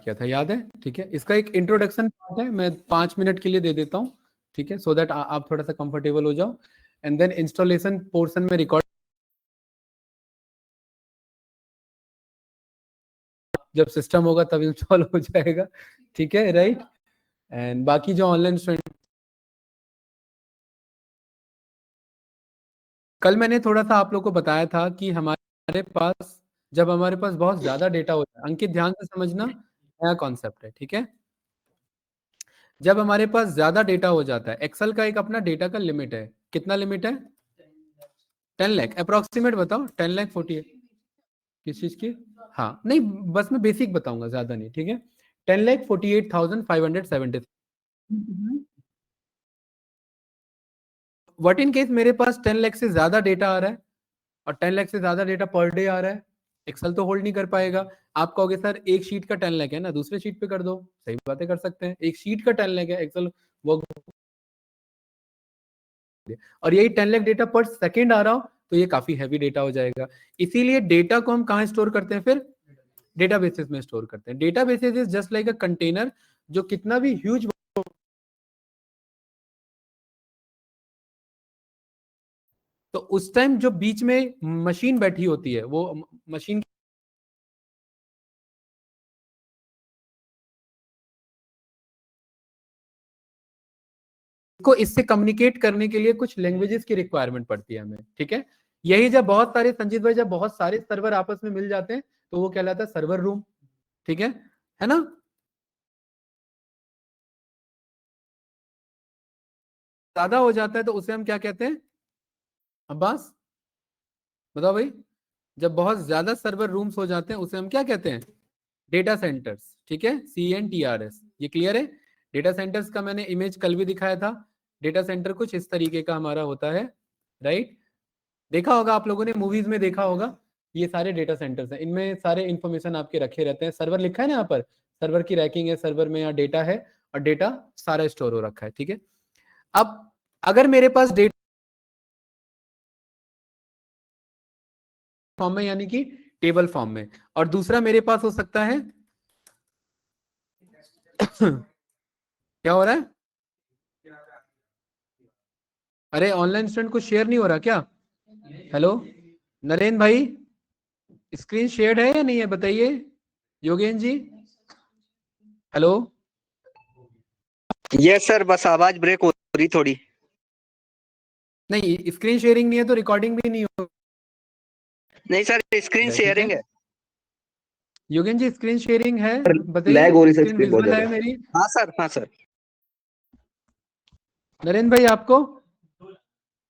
किया था, याद है? ठीक है, इसका एक इंट्रोडक्शन पार्ट है, मैं 5 मिनट के लिए दे देता हूँ, ठीक है, सो दैट आप थोड़ा सा कंफर्टेबल हो जाओ, एंड देन इंस्टॉलेशन पोर्शन में रिकॉर्ड जब सिस्टम होगा तब इंस्टॉल हो जाएगा, ठीक है, राइट। एंड बाकी जो ऑनलाइन स्टूडेंट, कल मैंने थोड़ा सा आप लोग को बताया था कि हमारे पास जब हमारे पास बहुत ज्यादा डेटा होता है, अंकित ध्यान से समझना, नया कॉन्सेप्ट है, ठीक है। जब हमारे पास ज्यादा डेटा हो जाता है, एक्सेल का एक अपना डेटा का लिमिट है, कितना लिमिट है? 10 लाख अप्रोक्सीमेट बताओ, 10 लाख 48 किस चीज की? हाँ नहीं, बस मैं बेसिक बताऊंगा, ज्यादा नहीं, ठीक है। 10,48,570। व्हाट इन केस मेरे पास 10 लाख से ज्यादा डेटा आ रहा है, और 10 लाख से ज्यादा डेटा पर डे आ रहा है, एक्सेल तो होल्ड नहीं कर पाएगा। आप कहोगे सर एक शीट का 10 लाख है ना, दूसरे शीट पे कर दो, सही बातें कर सकते हैं, एक शीट का 10 लाख है, एक्सेल वो, और यही 10 लाख डेटा पर सेकेंड आ रहा हो तो ये काफी हैवी डेटा हो जाएगा। इसीलिए डेटा को हम कहाँ स्टोर करते हैं फिर? डेटाबेसेस में स्टोर करते हैं। Databases is just like a container, जो कितना भी ह्यूज, तो उस टाइम जो बीच में मशीन बैठी होती है, वो मशीन को इससे कम्युनिकेट करने के लिए कुछ लैंग्वेजेस की रिक्वायरमेंट पड़ती है हमें, ठीक है। यही जब बहुत सारे, संजीत भाई, जब बहुत सारे सर्वर आपस में मिल जाते हैं तो वो कहलाता है सर्वर रूम, ठीक है ना। ज्यादा हो जाता है तो उसे हम क्या कहते हैं? अब्बास बताओ भाई। जब बहुत ज्यादा सर्वर रूम्स हो जाते हैं उसे हम क्या कहते हैं? डेटा सेंटर्स, ठीक है, CNTRS, ये क्लियर है? डेटा सेंटर्स का मैंने इमेज कल भी दिखाया था। डेटा सेंटर कुछ इस तरीके का हमारा होता है, राइट। देखा होगा आप लोगों ने, मूवीज में देखा होगा, ये सारे डेटा सेंटर्स हैं, इनमें सारे इंफॉर्मेशन आपके रखे रहते हैं। सर्वर लिखा है ना यहाँ पर, सर्वर की रैकिंग है, सर्वर में यहाँ डेटा है, और डेटा सारा स्टोर हो रखा है, ठीक है। अब अगर मेरे पास डेटा फॉर्म में, यानी कि टेबल फॉर्म में, और दूसरा मेरे पास हो सकता है क्या हो रहा है? अरे ऑनलाइन स्टूडेंट को शेयर नहीं हो रहा क्या? हेलो नरेंद्र भाई, स्क्रीन शेयर है या नहीं है बताइए, योगेन जी, हेलो। यस सर, बस आवाज ब्रेक हो रही थोड़ी। नहीं, स्क्रीन शेयरिंग नहीं है तो रिकॉर्डिंग भी नहीं हो नहीं सर, स्क्रीन रहा है, ठीक शेयरिंग है। है। योगेन जी स्क्रीन शेयरिंग है, लैग बताइए, हो रही सर, स्क्रीन स्क्रीन बहुत विजुअल ज्यादा। है मेरी? हाँ सर, हाँ सर, नरेंद्र भाई आपको?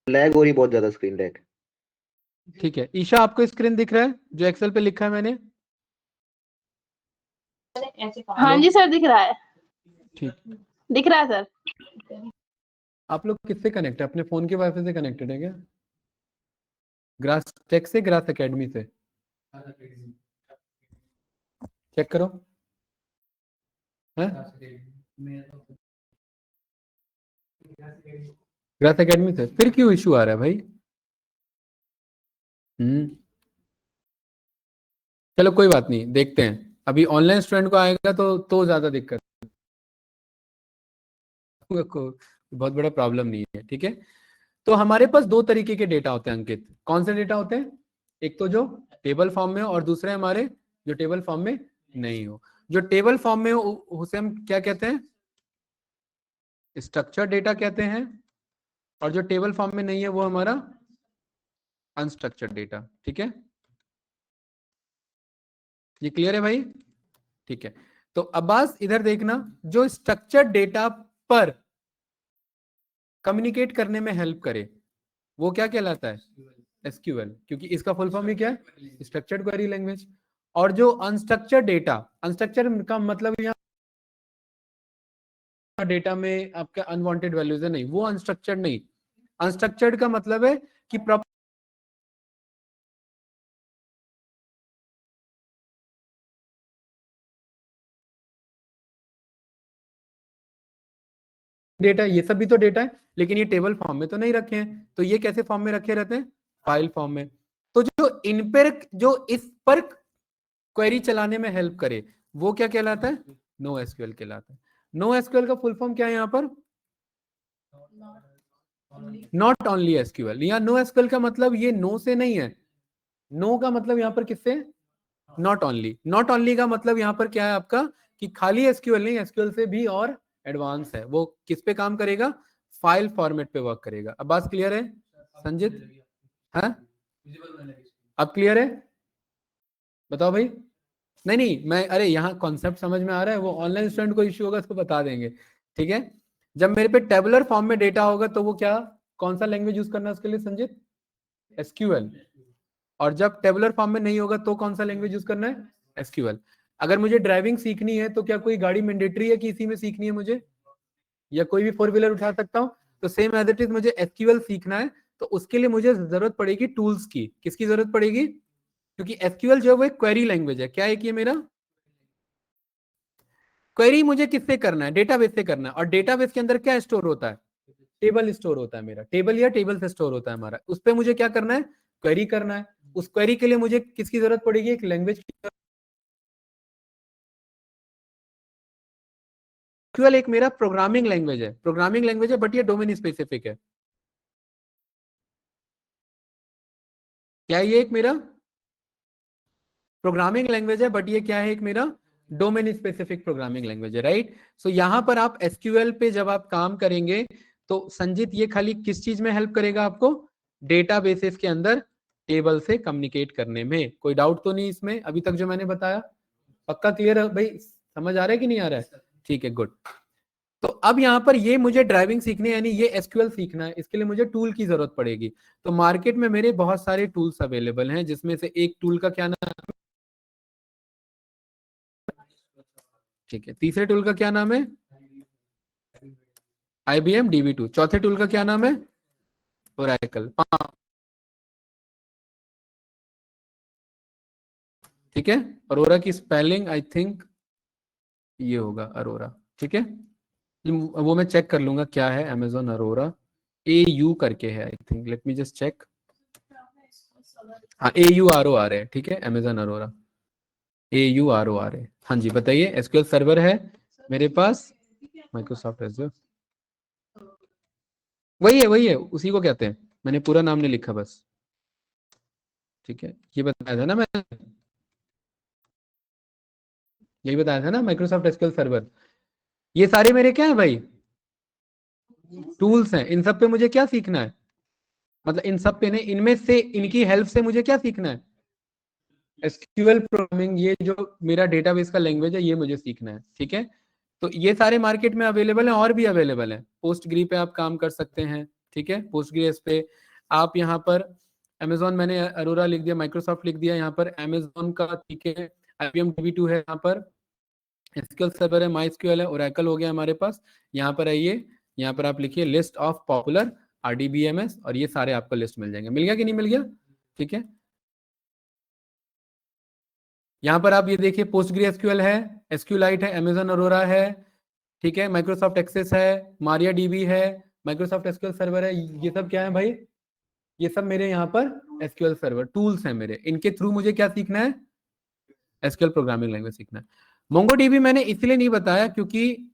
लैग हो रही बहुत ज्यादा, स्क्रीन लैग। ठीक है, ईशा आपको स्क्रीन दिख रहा है जो एक्सेल पे लिखा है मैंने? हाँ जी सर, दिख रहा है, ठीक। दिख रहा है सर। आप लोग किससे कनेक्ट है? अपने फोन के वाईफाई से कनेक्टेड है क्या? ग्रास टेक से, ग्रास एकेडमी से? चेक करो है, ग्रास एकेडमी से फिर क्यों इशू आ रहा है भाई? चलो कोई बात नहीं, देखते हैं, अभी ऑनलाइन स्टूडेंट को आएगा तो ज्यादा दिक्कत को बहुत बड़ा प्रॉब्लम नहीं है, ठीक है। तो हमारे पास दो तरीके के डेटा होते हैं अंकित, कौन से डेटा होते हैं? एक तो जो टेबल फॉर्म में हो, और दूसरे हमारे जो टेबल फॉर्म में नहीं हो। जो टेबल फॉर्म में हो उसे हम क्या कहते हैं? स्ट्रक्चर डेटा कहते हैं, और जो टेबल फॉर्म में नहीं है वो हमारा अनस्ट्रक्चर्ड डेटा, ठीक है। ये क्लियर है भाई? ठीक है, तो अब्बास इधर देखना, जो स्ट्रक्चर्ड डेटा पर कम्युनिकेट करने में हेल्प करे वो क्या कहलाता है? SQL, क्योंकि इसका फुल फॉर्म ही क्या है? Structured query language. और जो अनस्ट्रक्चर्ड डेटा, अनस्ट्रक्चर्ड का मतलब यहाँ डेटा में आपका अनवांटेड वैल्यूज है, नहीं, वो अनस्ट्रक्चर्ड नहीं। अनस्ट्रक्चर्ड का मतलब है कि प्रॉपर डेटा, ये सब भी तो डेटा है, लेकिन ये टेबल फॉर्म में तो नहीं रखे हैं, तो ये कैसे फॉर्म में रखे रहते हैं? फाइल फॉर्म में। तो जो इन पर, जो इस पर क्वेरी चलाने में हेल्प करे वो क्या कहलाता है? नो एसक्यूएल कहलाता है। नो एसक्यूएल का फुल फॉर्म क्या है यहाँ पर? Not only SQL. या नो एसक्यूएल का मतलब ये नो से नहीं है, नो का मतलब यहाँ पर किससे? Not only. नॉट ओनली का मतलब यहाँ पर क्या है आपका कि खाली एसक्यूएल नहीं, एसक्यूएल से भी और एडवांस है। वो किस पे काम करेगा? फाइल फॉर्मेट पे वर्क करेगा। अब बात क्लियर है संजित? हाँ, अब क्लियर है? बताओ भाई। नहीं नहीं, मैं अरे यहाँ कॉन्सेप्ट समझ में आ रहा है, वो ऑनलाइन स्टूडेंट को इश्यू होगा तो बता देंगे, ठीक है। जब मेरे पे टेबुलर फॉर्म में डेटा होगा तो वो क्या, कौन सा लैंग्वेज यूज करना है उसके लिए संजित? एसक्यूएल। और जब टेबुलर फॉर्म में नहीं होगा तो कौन सा लैंग्वेज यूज करना है? एसक्यूएल। अगर मुझे ड्राइविंग सीखनी है तो क्या कोई गाड़ी मैंडेटरी है कि इसी में सीखनी है मुझे, या कोई भी 4 व्हीलर उठा सकता हूँ? तो सेम एज इट इज मुझे एसक्यूएल सीखना है तो उसके लिए मुझे जरूरत पड़ेगी टूल्स की। किसकी जरूरत पड़ेगी? क्योंकि एसक्यूएल जो है वो एक क्वेरी लैंग्वेज है। क्या है कि ये मेरा क्वेरी मुझे किससे करना है? डेटाबेस से करना है। और डेटाबेस के अंदर क्या स्टोर होता है? टेबल स्टोर होता है मेरा, टेबल या टेबल से स्टोर होता है हमारा। उस पर मुझे क्या करना है? क्वेरी करना है। उस क्वेरी के लिए मुझे किसकी जरूरत पड़ेगी? एक लैंग्वेज की। एसक्यूएल एक मेरा प्रोग्रामिंग लैंग्वेज है, प्रोग्रामिंग लैंग्वेज है, बट ये डोमेन स्पेसिफिक है। क्या ये एक मेरा प्रोग्रामिंग लैंग्वेज है, बट ये क्या है? एक मेरा डोमेन स्पेसिफिक प्रोग्रामिंग लैंग्वेज है, राइट। सो यहां पर आप एसक्यूएल पे जब आप काम करेंगे तो संजीत ये खाली किस चीज में हेल्प करेगा आपको? डेटाबेसेस के अंदर टेबल से कम्युनिकेट करने में। कोई डाउट तो नहीं इसमें अभी तक जो मैंने बताया? पक्का क्लियर है भाई? समझ आ रहा है कि नहीं आ रहा है? ठीक है, गुड। तो अब यहाँ पर ये मुझे ड्राइविंग सीखनी है, यानी ये एसक्यूएल सीखना है, इसके लिए मुझे टूल की जरूरत पड़ेगी। तो मार्केट में मेरे बहुत सारे टूल्स अवेलेबल हैं, जिसमें से एक टूल का क्या नाम है? ठीक है, तीसरे टूल का क्या नाम है? IBM DB2। चौथे टूल का क्या नाम है? ओरेकल। ठीक है, अरोरा की स्पेलिंग आई थिंक ये होगा अरोरा, ठीक है। वो मैं चेक कर लूंगा क्या है। अमेजोन अरोरा AU करके है I think, let me just check. हाँ, AUROR है, ठीक है, अमेजोन अरोरा AUROR है। हाँ जी, बताइए। एसक्यूएल सर्वर है मेरे पास, माइक्रोसॉफ्ट एज़्योर। वही है, उसी को कहते हैं। मैंने पूरा नाम नहीं लिखा बस, ठीक है। ये बताया था ना मैंने, यही बताया था ना, माइक्रोसॉफ्ट एसक्यूएल सर्वर। ये सारे मेरे क्या है भाई? टूल्स हैं। इन सब पे मुझे क्या सीखना है? मतलब इन सब पे नहीं, इनमें से इनकी हेल्प से मुझे क्या सीखना है? एसक्यूएल प्रोग्रामिंग, ये जो मेरा डेटाबेस का लैंग्वेज है ये मुझे सीखना है, ठीक है। तो ये सारे मार्केट में अवेलेबल हैं, और भी अवेलेबल है। पोस्टग्री पे आप काम कर सकते हैं, ठीक है। पोस्टग्रेस पे आप यहाँ पर अमेजोन, मैंने अरोरा लिख दिया, माइक्रोसॉफ्ट लिख दिया, यहाँ पर अमेजोन का, ठीक है। IBM DB2 है, यहाँ पर एसक्यूएल सर्वर है, माइस्क्यूएल है, ओरेकल हो गया हमारे पास। यहाँ पर आइए, यहाँ पर आप लिखिए लिस्ट ऑफ पॉपुलर RDBMS, और ये सारे आपको लिस्ट मिल जाएंगे। मिल गया कि नहीं मिल गया? ठीक है। यहाँ पर आप ये देखिए, पोस्टग्री एसक्यूएल है, एसक्यूलाइट है, अमेजन अरोरा है, ठीक है, माइक्रोसॉफ्ट एक्सेस है, मारिया डीबी है, माइक्रोसॉफ्ट एसक्यूएल सर्वर है। ये सब क्या है भाई? ये सब मेरे यहाँ पर एसक्यूएल सर्वर टूल्स हैं मेरे। इनके थ्रू मुझे क्या सीखना है? एसक्यूएल प्रोग्रामिंग लैंग्वेज सीखना है। मोंगोडीबी मैंने इसलिए नहीं बताया क्योंकि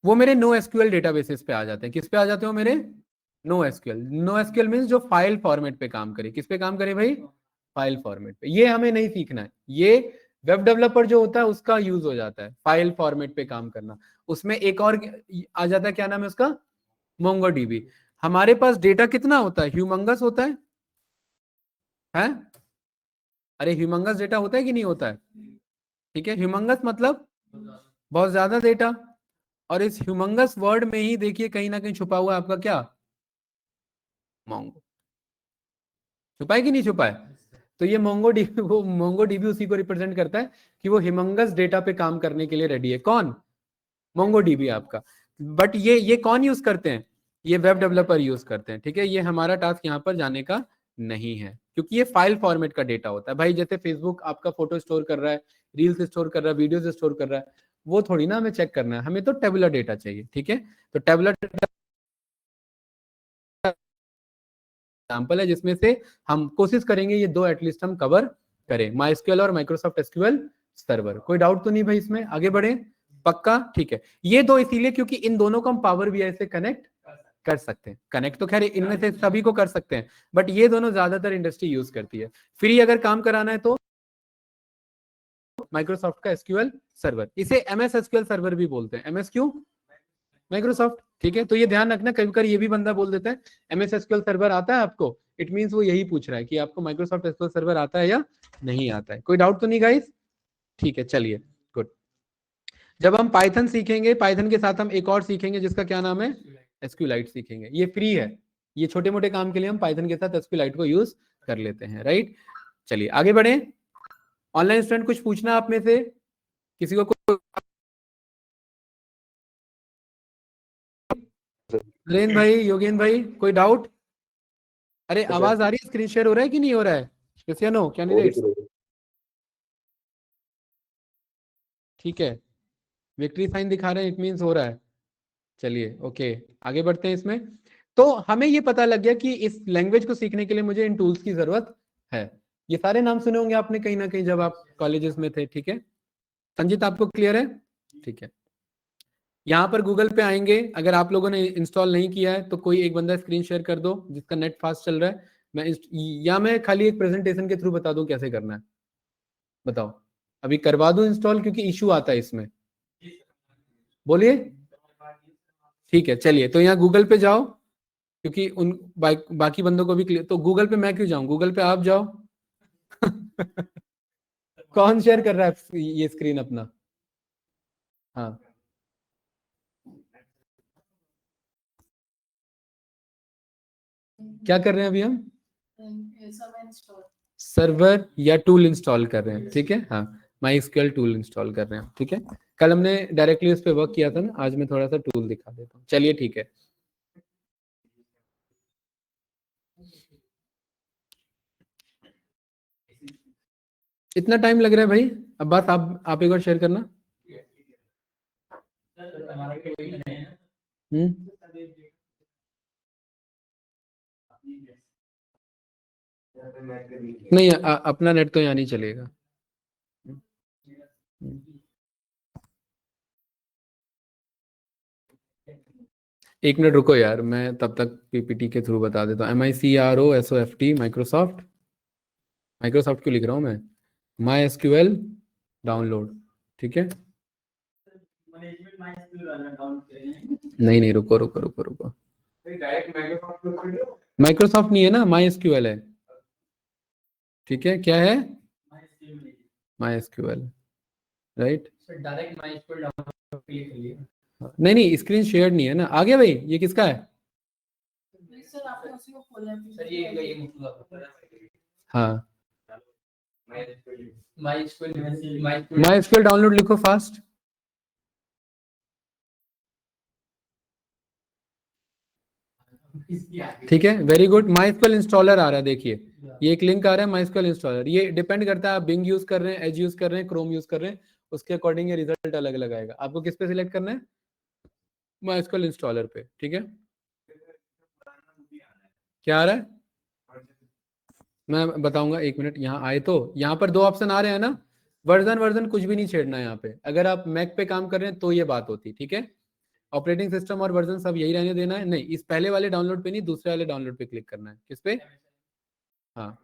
वो मेरे नो एसक्यूएल डेटाबेसेस पे आ जाते हैं। किस पे आ जाते हो मेरे? No SQL. No SQL means जो फाइल फॉर्मेट पे काम करे। किस पे काम करे भाई? फाइल फॉर्मेट पे। ये हमें नहीं सीखना है। ये वेब डेवलपर जो होता है उसका यूज हो जाता है, फाइल फॉर्मेट पे काम करना। उसमें एक और आ जाता है, क्या नाम है उसका? मोंगोडीबी। हमारे पास डेटा कितना होता है? ह्यूमंगस होता है? अरे ह्यूमंगस डेटा होता है कि नहीं होता है? ठीक है, ह्यूमंगस मतलब बहुत ज्यादा डेटा। और इस ह्यूमंगस वर्ड में ही देखिए कहीं ना कहीं छुपा हुआ है आपका क्या? मोंगो। छुपा है कि नहीं छुपा है? तो ये मोंगोडीबी, वो मोंगोडीबी उसी को रिप्रेजेंट करता है कि वो ह्यूमंगस डेटा पे काम करने के लिए रेडी है। कौन? मोंगोडीबी आपका। बट ये कौन यूज करते हैं? ये वेब डेवलपर यूज करते हैं, ठीक है। ये हमारा टास्क यहाँ पर जाने का नहीं है, क्योंकि ये फाइल फॉर्मेट का डेटा होता है भाई। जैसे फेसबुक आपका फोटो स्टोर कर रहा है, रील्स स्टोर कर रहा है, वीडियोस स्टोर कर रहा है, वो थोड़ी ना हमें चेक करना है। हमें तो टेबुलर डेटा चाहिए, ठीक है। तो टेबुलर एग्जाम्पल है जिसमें से हम कोशिश करेंगे ये दो एटलीस्ट हम कवर करें, MySQL और माइक्रोसॉफ्ट एसक्यूएल सर्वर। कोई डाउट तो नहीं भाई इसमें? आगे बढ़े? पक्का? ठीक है। ये दो इसीलिए क्योंकि इन दोनों को हम पावर बीआई से कनेक्ट कर सकते हैं। कनेक्ट तो खैर इनमें से सभी को कर सकते हैं, बट ये दोनों ज्यादातर इंडस्ट्री यूज करती है। फ्री अगर काम कराना है तो माइक्रोसॉफ्ट का एसक्यूएल सर्वर, इसे एमएस एसक्यूएल सर्वर भी बोलते हैं। एमएस क्यों? माइक्रोसॉफ्ट। ठीक है, तो ये ध्यान रखना, कभी कभी ये भी बंदा बोल देता है एमएस एसक्यूएल सर्वर आता है आपको, इट मींस वो यही पूछ रहा है कि आपको माइक्रोसॉफ्ट एसक्यूएल सर्वर आता है या नहीं आता है। कोई डाउट तो नहीं गाइस? ठीक है, चलिए गुड। जब हम पाइथन सीखेंगे, पाइथन के साथ हम एक और सीखेंगे जिसका क्या नाम है, एसक्यूलाइट सीखेंगे। ये फ्री है, ये छोटे मोटे काम के लिए हम पाइथन के साथ एसक्यूलाइट को यूज कर लेते हैं, राइट। चलिए आगे बढ़े। ऑनलाइन स्टूडेंट कुछ पूछना आप में से किसी को? नरेंद्र भाई, योगेंद्र भाई, कोई डाउट? अरे आवाज आ रही है? स्क्रीन शेयर हो रहा है कि नहीं हो रहा है? यस या नो कैंडिडेट्स? ठीक है, विक्ट्री साइन दिखा रहे हैं, इट मींस हो रहा है। चलिए ओके, आगे बढ़ते हैं इसमें। तो हमें ये पता लग गया कि इस लैंग्वेज को सीखने के लिए मुझे इन टूल्स की जरूरत है। ये सारे नाम सुने होंगे आपने कहीं ना कहीं जब आप कॉलेजेस में थे, ठीक है। संजीत आपको क्लियर है? ठीक है। यहाँ पर गूगल पे आएंगे, अगर आप लोगों ने इंस्टॉल नहीं किया है तो कोई एक बंदा स्क्रीन शेयर कर दो जिसका नेट फास्ट चल रहा है। मैं खाली एक प्रेजेंटेशन के थ्रू बता दूं कैसे करना है, बताओ। अभी करवा दूं इंस्टॉल क्योंकि इशू आता है इसमें? बोलिए। ठीक है, चलिए तो यहाँ गूगल पे जाओ, क्योंकि उन बाकी बंदों को भी क्लियर, तो गूगल पे मैं क्यों जाऊं, गूगल पे आप जाओ। कौन शेयर कर रहा है ये स्क्रीन अपना? हाँ, क्या कर रहे हैं अभी हम? सर्वर या टूल इंस्टॉल कर रहे हैं, ठीक है। हाँ, MySQL टूल इंस्टॉल कर रहे हैं, ठीक है। कल हमने डायरेक्टली उस पर वर्क किया था ना, आज मैं थोड़ा सा टूल दिखा देता हूँ। चलिए ठीक है। इतना टाइम लग रहा है भाई? अब बात आप एक बार शेयर करना। नहीं, अपना नेट तो यहाँ नहीं चलेगा। एक मिनट रुको यार, मैं तब तक पीपीटी के थ्रू बता देता हूँ। MyCROSOFT माइक्रोसॉफ्ट, माइक्रोसॉफ्ट क्यों लिख रहा हूँ मैं, MySQL डाउनलोड, ठीक है। नहीं नहीं, रुको रुको रुको रुको, माइक्रोसॉफ्ट नहीं है ना, MySQL है, ठीक है। क्या है? MySQL, right. Direct MySQL download click कर लिया। नहीं नहीं, स्क्रीन शेयर नहीं है ना। आ गया भाई, ये किसका है? हाँ, MySQL डाउनलोड लिखो फास्ट। ठीक है, वेरी गुड। MySQL इंस्टॉलर आ रहा है, देखिए ये एक लिंक आ रहा है MySQL इंस्टॉलर। ये डिपेंड करता है आप बिंग यूज कर रहे हैं, एज यूज कर रहे हैं, क्रोम यूज कर रहे हैं, उसके अकॉर्डिंग ये रिजल्ट अलग अलग आएगा। आपको किस पे सिलेक्ट करना है? MySQL इंस्टॉलर पे, ठीक है। क्या आ रहा है मैं बताऊंगा, एक मिनट। यहाँ आए तो यहाँ पर दो ऑप्शन आ रहे हैं ना, वर्जन वर्जन कुछ भी नहीं छेड़ना है यहाँ पे। अगर आप मैक पे काम कर रहे हैं तो ये बात होती, ठीक है। ऑपरेटिंग सिस्टम और वर्जन सब यही रहने देना है। नहीं, इस पहले वाले डाउनलोड पे नहीं, दूसरे वाले डाउनलोड पे क्लिक करना है। किस पे? हाँ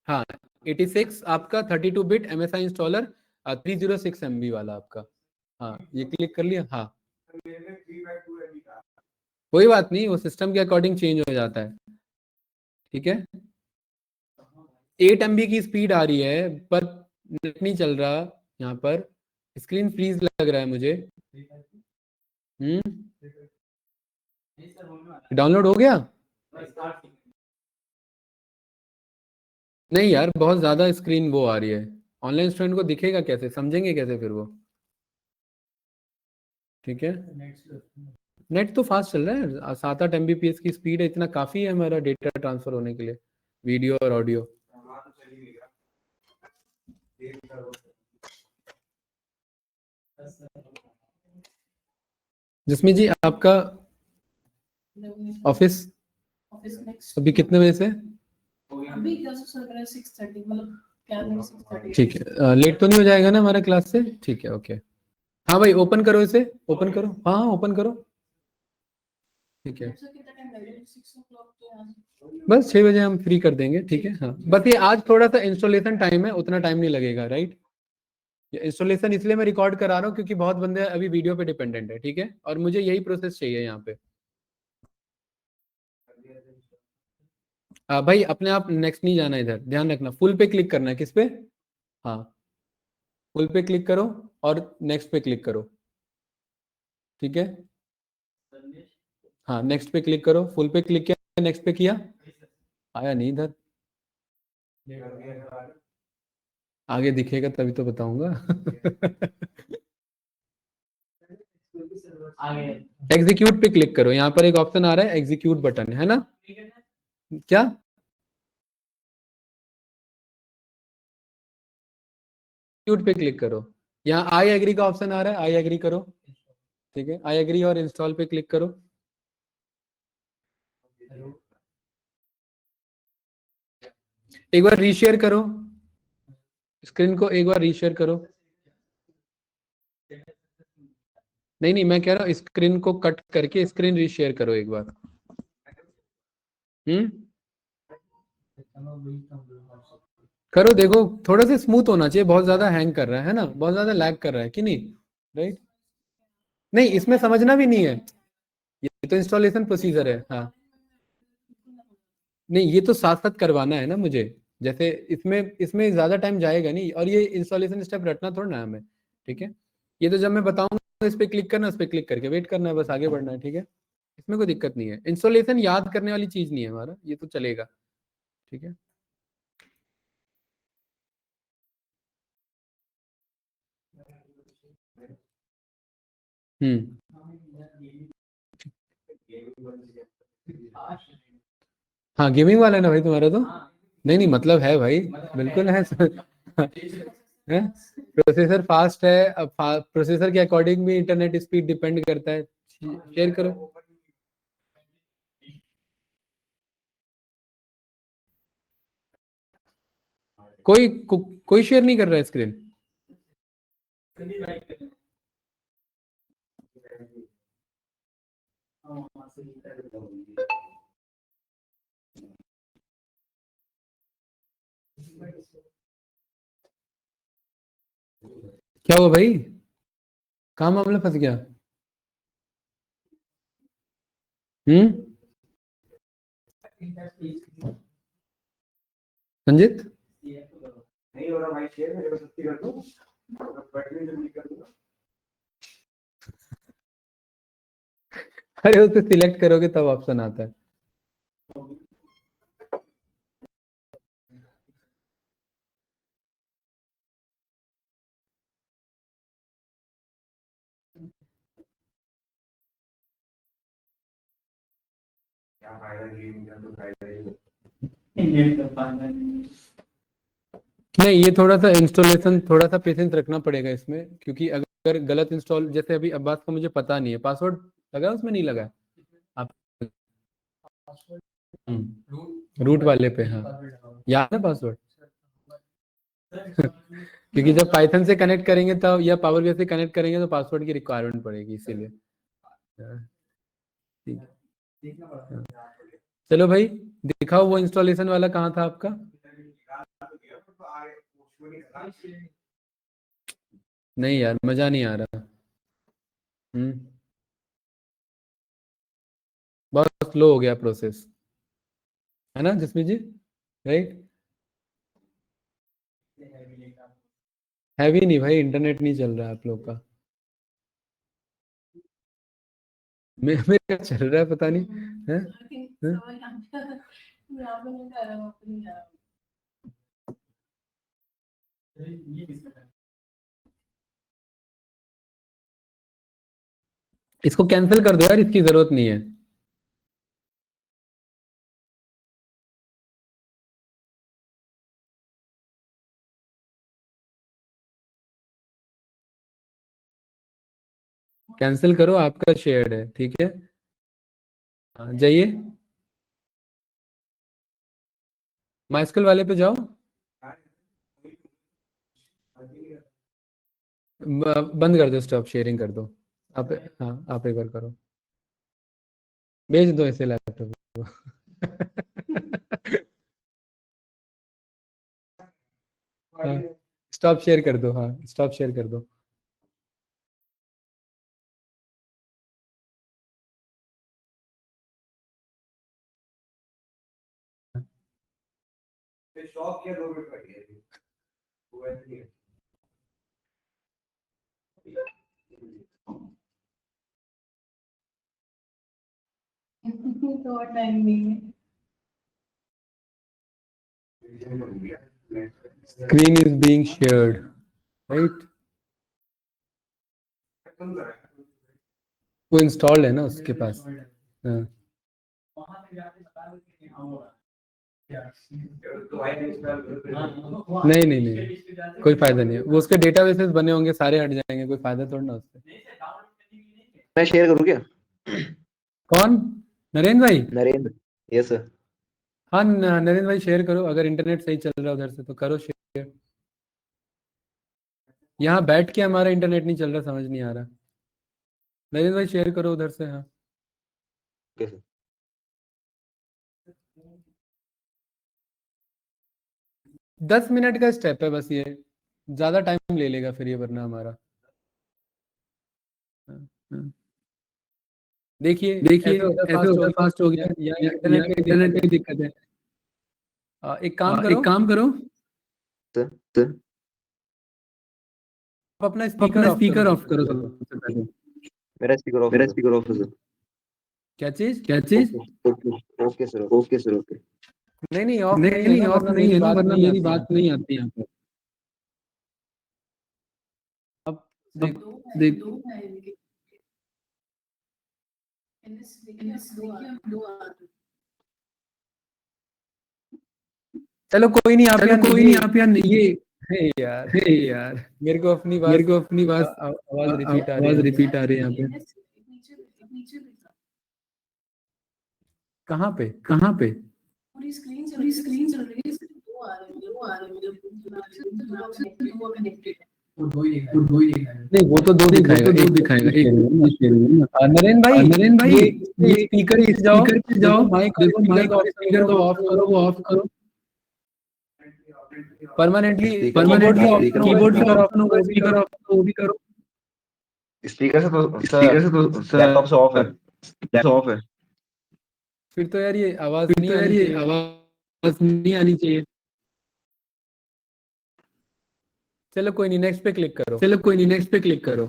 हाँ, 86 आपका 32 बिट MSI इंस्टॉलर, 306 MB वाला आपका। हाँ, ये क्लिक कर लिया। हाँ, कोई बात नहीं, वो सिस्टम के अकॉर्डिंग चेंज हो जाता है, ठीक है। 8 MB की स्पीड आ रही है पर नेट नहीं चल रहा यहाँ पर, स्क्रीन फ्रीज लग रहा है मुझे। डाउनलोड हो गया? नहीं यार, बहुत ज्यादा स्क्रीन वो आ रही है। ऑनलाइन स्टूडेंट को दिखेगा कैसे, समझेंगे कैसे फिर वो? ठीक है, नेट तो फास्ट चल रहा है, 7-8 MBPS की स्पीड है, इतना काफी है हमारा डेटा ट्रांसफर होने के लिए, वीडियो और ऑडियो। जिसमें जी आपका ऑफिस अभी कितने बजे से? अभी 6:30 मतलब क्या 6:30। ठीक है, लेट तो नहीं हो जाएगा ना हमारा क्लास से? ठीक है, ओके। हाँ भाई, ओपन करो इसे, ओपन करो। हाँ हाँ, ओपन करो। ठीक है, बस 6 बजे हम फ्री कर देंगे। ठीक है, हाँ बस ये आज थोड़ा सा इंस्टॉलेशन टाइम है, उतना टाइम नहीं लगेगा, राइट? ये इंस्टॉलेशन इसलिए मैं रिकॉर्ड करा रहा हूँ क्योंकि बहुत बंदे अभी वीडियो पे डिपेंडेंट है, ठीक है, और मुझे यही प्रोसेस चाहिए यहाँ पे। भाई अपने आप नेक्स्ट नहीं जाना, इधर ध्यान रखना, फुल पे क्लिक करना है। किस पे? हाँ, फुल पे क्लिक करो और नेक्स्ट पे क्लिक करो। ठीक है, हाँ नेक्स्ट पे क्लिक करो। फुल पे क्लिक किया, नेक्स्ट पे किया, आया नहीं इधर। आगे दिखेगा तभी तो बताऊंगा। एग्जीक्यूट पे क्लिक करो, यहाँ पर एक ऑप्शन आ रहा है एग्जीक्यूट बटन, है ना? क्या? एग्जीक्यूट पे क्लिक करो, यहाँ आई एग्री का ऑप्शन आ रहा है, आई एग्री करो। ठीक है, आई एग्री और इंस्टॉल पे क्लिक करो। एक बार रीशेयर करो, स्क्रीन को एक बार रीशेयर करो। नहीं नहीं, मैं कह रहा हूँ स्क्रीन को कट करके स्क्रीन रीशेयर करो एक बार। हम्म, करो, देखो थोड़ा सा स्मूथ होना चाहिए, बहुत ज्यादा हैंग कर रहा है ना, बहुत ज्यादा लैग कर रहा है कि नहीं? राइट? नहीं, इसमें समझना भी नहीं है, ये तो इंस्टॉलेशन प्रोसीजर है। हाँ, नहीं ये तो साथ साथ करवाना है ना मुझे, जैसे इसमें इसमें ज्यादा टाइम जाएगा नहीं, और ये इंस्टॉलेशन स्टेप रटना थोड़ा ना है हमें। ठीक है, ये तो जब मैं बताऊंगा इस पे क्लिक करना, उस पे क्लिक करके वेट करना है, बस आगे बढ़ना है। ठीक है, इसमें कोई दिक्कत नहीं है, इंस्टॉलेशन याद करने वाली चीज नहीं है हमारा, ये तो चलेगा। ठीक है, हम्म, हाँ गेमिंग वाला है ना भाई तुम्हारा तो? नहीं नहीं, मतलब है भाई, बिल्कुल है। है, प्रोसेसर फास्ट है, अब प्रोसेसर के अकॉर्डिंग भी इंटरनेट स्पीड डिपेंड करता है। शेयर करो। कोई शेयर नहीं कर रहा है स्क्रीन। क्या हुआ भाई, कहाँ मामला फंस गया? हम्म, संजीत? अरे उसे सिलेक्ट करोगे तब ऑप्शन आता है। नहीं, ये थोड़ा सा इंस्टॉलेशन, थोड़ा सा पेशेंस रखना पड़ेगा इसमें, क्योंकि अगर गलत इंस्टॉल, जैसे अभी अब्बास का मुझे पता नहीं है पासवर्ड लगा है उसमें, नहीं लगा है? आप रूट वाले पे, हाँ याद है पासवर्ड? क्योंकि जब पाइथन से कनेक्ट करेंगे तब, या पावर बीआई से कनेक्ट करेंगे तो पासवर्ड की रिक्वायरमेंट पड़ेगी, इसीलिए। हाँ, ठीक है। चलो भाई, दिखाओ वो इंस्टॉलेशन वाला कहाँ था आपका? नहीं यार, मजा नहीं आ रहा। हम्म, बहुत स्लो हो गया प्रोसेस, है ना जसमीत जी? राइट? हैवी नहीं भाई, इंटरनेट नहीं चल रहा है आप लोग का। मेरा चल रहा है, पता नहीं है, है? इसको कैंसिल कर दो यार, इसकी जरूरत नहीं है। कैंसिल करो, आपका शेयर्ड है, ठीक है। हाँ, जाइए। माइस्कल वाले पे जाओ, बंद कर दो, स्टॉप शेयरिंग कर दो आप। हाँ आप एक बार करो, भेज दो ऐसे लैपटॉप को। हाँ स्टॉप शेयर कर दो, हाँ स्टॉप शेयर कर दो। स्टॉप किया 2 मिनट बैठ गया वो ऐसे नहीं है। तो और टाइम नहीं है। Screen is being shared, right? वो इंस्टॉल्ड है ना उसके पास। हाँ नहीं नहीं नहीं, कोई फायदा नहीं है, वो उसके डेटाबेसेस बने होंगे, सारे हट जाएंगे, कोई फायदा थोड़ा ना उससे। मैं शेयर करूँ क्या? कौन? नरेंद्र भाई? Narendra, yes sir. हाँ नरेंद्र भाई शेयर करो, अगर इंटरनेट सही चल रहा है उधर से तो करो शेयर। यहाँ बैठ के हमारा इंटरनेट नहीं चल रहा, समझ नहीं आ रहा। नरेंद्र भाई शेयर करो उधर से। हाँ ओके सर। 10 मिनट का स्टेप है बस, ये ज्यादा टाइम ले लेगा फिर ये वरना हमारा। हाँ, हाँ। देखिए देखिए ऐसे होता ऐसे फास्ट हो गया या या इंटरनेट इंटरनेट में में दिक्कत है। एक काम करो, एक काम करो सर सर, आप अपना अपना स्पीकर स्पीकर ऑफ ऑफ करो करो। सबसे पहले। मेरा स्पीकर ऑफ है सर। क्या चीज? क्या चीज? Okay okay sir, okay sir, okay. नहीं नहीं ऑफ नहीं नहीं है नहीं ना, ऑफ वरना नहीं मेरी है ना, बात वरना नहीं मेरी आती यहाँ बात पे। नहीं आती यहाँ पे। अब देखो, देख दो है इनके। दो आ रहे। चलो कोई नहीं, आप चलो यार कोई नहीं, आप यार ये हे यार है यार, मेरे को अपनी मेरे बात को अपनी बात आवाज रिपीट आ रही है आवाज यहाँ पे। रिपीट आ रही है यहाँ पे। नीचे भी था। कहाँ पे? कहाँ पे? पूरी स्क्रीन चल रही है, दो आ रहे हैं, दो आ रहे हैं, मतलब दो कनेक्टेड है। वो दो ही दिखाएगा। नहीं वो तो दो दिखाएगा, वो तो दो एक दिखाएगा, एक नरेंद्र भाई, नरेंद्र भाई, ये स्पीकर पे जाओ, स्पीकर पे जाओ, देखो माइक और देखो स्पीकर माइक का और ऑप्शन स्पीकर होगा, को वो ऑफ करो, वो ऑफ करो। परमानेंटली Speaker कीबोर्ड off, का speaker कीबोर्ड off, का ऑप्शन ऑप्शन होगा, होगा, स्पीकर ऑफ तो वो भी करो। स्पीकर से तो स्पीकर सर से तो लैपटॉप से ऑफ है। लैपटॉप ऑफ है। फिर तो यार ये आवाज फिर नहीं तो यार आनी ये चाहिए। आवाज नहीं आनी चाहिए। चलो कोई नहीं, नेक्स्ट पे क्लिक करो। चलो कोई नहीं, नेक्स्ट पे क्लिक करो।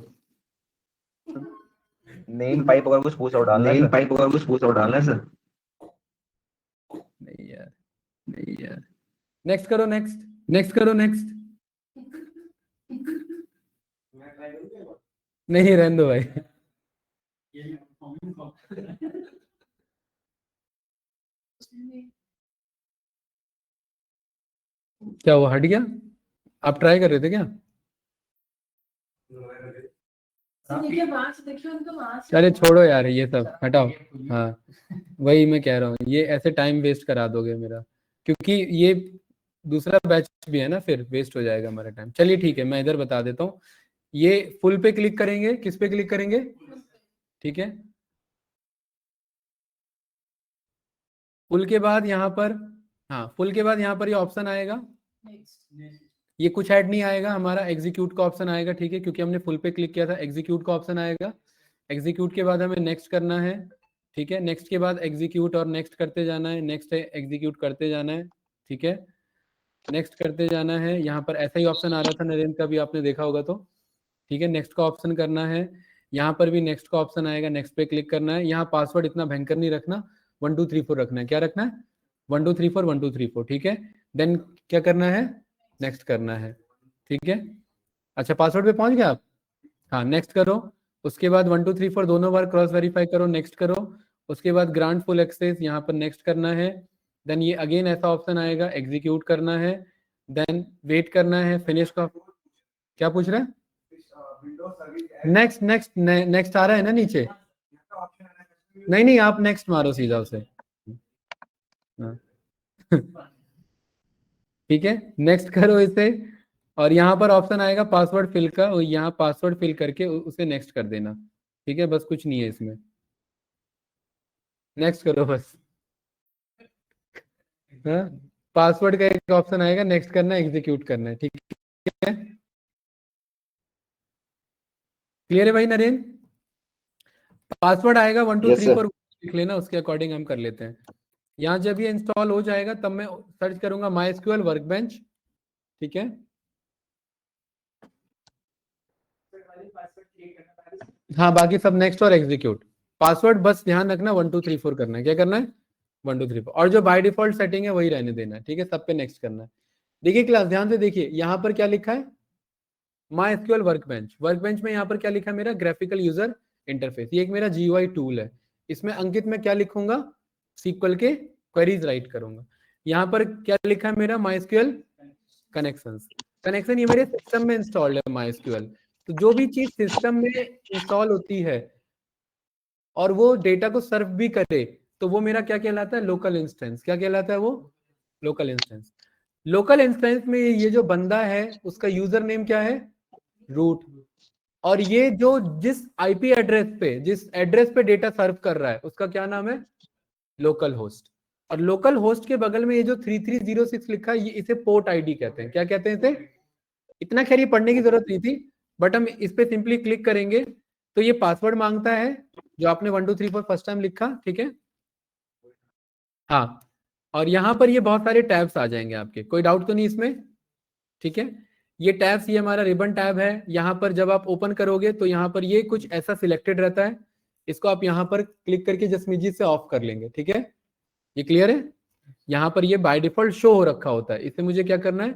नेल पाइप अगर कुछ पूछ और डालना है नेल सर। पाइप अगर कुछ पूछ और डालना है सर। नहीं यार, नहीं यार, नेक्स्ट करो, नेक्स्ट। नेक्स्ट करो, नेक्स्ट। नहीं रहने दो भाई। क्या वो हट गया? आप ट्राई कर रहे थे क्या? देखिए वहां से, देखिए उनको वहां से। चले छोड़ो यार ये सब हटाओ। हाँ वही मैं कह रहा हूँ, ये ऐसे टाइम वेस्ट करा दोगे मेरा, क्योंकि ये दूसरा बैच भी है ना, फिर वेस्ट हो जाएगा हमारा टाइम। चलिए ठीक है, मैं इधर बता देता हूँ। ये फुल पे क्लिक करेंगे, किस पे क्लिक करेंगे? ठीक है, फुल के बाद यहाँ पर, हाँ फुल के बाद यहाँ पर ये ऑप्शन आएगा, ये कुछ ऐड नहीं आएगा, हमारा एग्जीक्यूट का ऑप्शन आएगा। ठीक है, क्योंकि हमने फुल पे क्लिक किया था, एग्जीक्यूट का ऑप्शन आएगा। एग्जीक्यूट के बाद हमें नेक्स्ट करना है। ठीक है, नेक्स्ट के बाद एग्जीक्यूट और नेक्स्ट करते जाना है, नेक्स्ट है एग्जीक्यूट करते जाना है। ठीक है, नेक्स्ट करते जाना है। यहाँ पर ऐसा ही ऑप्शन आ रहा था नरेंद्र का भी, आपने देखा होगा तो। ठीक है, नेक्स्ट का ऑप्शन करना है, यहाँ पर भी नेक्स्ट का ऑप्शन आएगा, नेक्स्ट पे क्लिक करना है। यहाँ पासवर्ड इतना भयंकर नहीं रखना, 1 2 3 4 रखना है। क्या रखना है? 1 2 3 4 1 2 3 4। ठीक है, देन क्या करना है? नेक्स्ट करना है। ठीक है, अच्छा पासवर्ड पे पहुंच गए आप? हाँ नेक्स्ट करो। उसके बाद 1 2 3 4 दोनों बार क्रॉस वेरीफाई करो, नेक्स्ट करो। उसके बाद ग्रांट फुल एक्सेस, यहाँ पर नेक्स्ट करना है। देन ये अगेन ऐसा ऑप्शन आएगा, एग्जीक्यूट करना है, देन वेट करना है, फिनिश का। क्या पूछ रहे हैं? नेक्स्ट नेक्स्ट नेक्स्ट आ रहा है ना नीचे? नहीं नहीं, आप नेक्स्ट मारो सीधा उसे। हाँ। ठीक है, नेक्स्ट करो इसे, और यहाँ पर ऑप्शन आएगा पासवर्ड फिल का, और यहाँ पासवर्ड फिल करके उसे नेक्स्ट कर देना। ठीक है, बस कुछ नहीं है इसमें, नेक्स्ट करो बस। हाँ, पासवर्ड का एक ऑप्शन आएगा, नेक्स्ट करना, एग्जीक्यूट करना है। ठीक है, क्लियर है भाई नरेंद्र? पासवर्ड आएगा 1 2 Yes, 3 sir. 4 लिख लेना, उसके अकॉर्डिंग हम कर लेते हैं। यहाँ जब ये इंस्टॉल हो जाएगा तब मैं सर्च करूंगा MySQL वर्कबेंच। ठीक है, हाँ, बाकी सब नेक्स्ट और एग्जीक्यूट। पासवर्ड बस ध्यान रखना 1 2 3 4 करना है। क्या करना है? 1 2 3 4, और जो बाय डिफॉल्ट सेटिंग है वही रहने देना है। ठीक है, सब पे नेक्स्ट करना है। देखिए क्लास, ध्यान से देखिए, यहाँ पर क्या लिखा है, MySQL वर्कबेंच। वर्कबेंच में यहाँ पर क्या लिखा है मेरा, ग्राफिकल यूजर इंटरफेस। ये एक मेरा GUI टूल है। इसमें अंकित में क्या लिखूंगा, SQL के क्वेरीज राइट करूंगा। यहाँ पर क्या लिखा है मेरा, MySQL कनेक्शंस। कनेक्शन ये मेरे सिस्टम में इंस्टॉल्ड है MySQL। तो जो भी चीज सिस्टम में इंस्टॉल होती है और वो डेटा को सर्व भी करे, तो वो मेरा क्या कहलाता है, लोकल इंस्टेंस। क्या कहलाता है वो, लोकल इंस्टेंस। लोकल इंस्टेंस में ये जो बंदा है उसका यूजर नेम क्या है, रूट, और ये जो जिस आईपी एड्रेस पे, जिस एड्रेस पे डेटा सर्व कर रहा है उसका क्या नाम है, लोकल होस्ट। और लोकल होस्ट के बगल में ये जो 3306 लिखा है, ये इसे पोर्ट आईडी कहते हैं। क्या कहते हैं इसे? इतना खैर ये पढ़ने की जरूरत नहीं थी, बट हम इस पे सिंपली क्लिक करेंगे तो ये पासवर्ड मांगता है जो आपने 1 2 3 4 फर्स्ट टाइम लिखा। ठीक है, हाँ, और यहाँ पर ये बहुत सारे टैब्स आ जाएंगे आपके, कोई डाउट तो नहीं इसमें? ठीक है, ये टैब्स, ये हमारा रिबन टैब है। यहाँ पर जब आप ओपन करोगे तो यहाँ पर ये कुछ ऐसा सिलेक्टेड रहता है, इसको आप यहाँ पर क्लिक करके जसमीजी से ऑफ कर लेंगे। ठीक है, ये क्लियर है? यहाँ पर ये बाय डिफॉल्ट शो हो रखा होता है, इसे मुझे क्या करना है,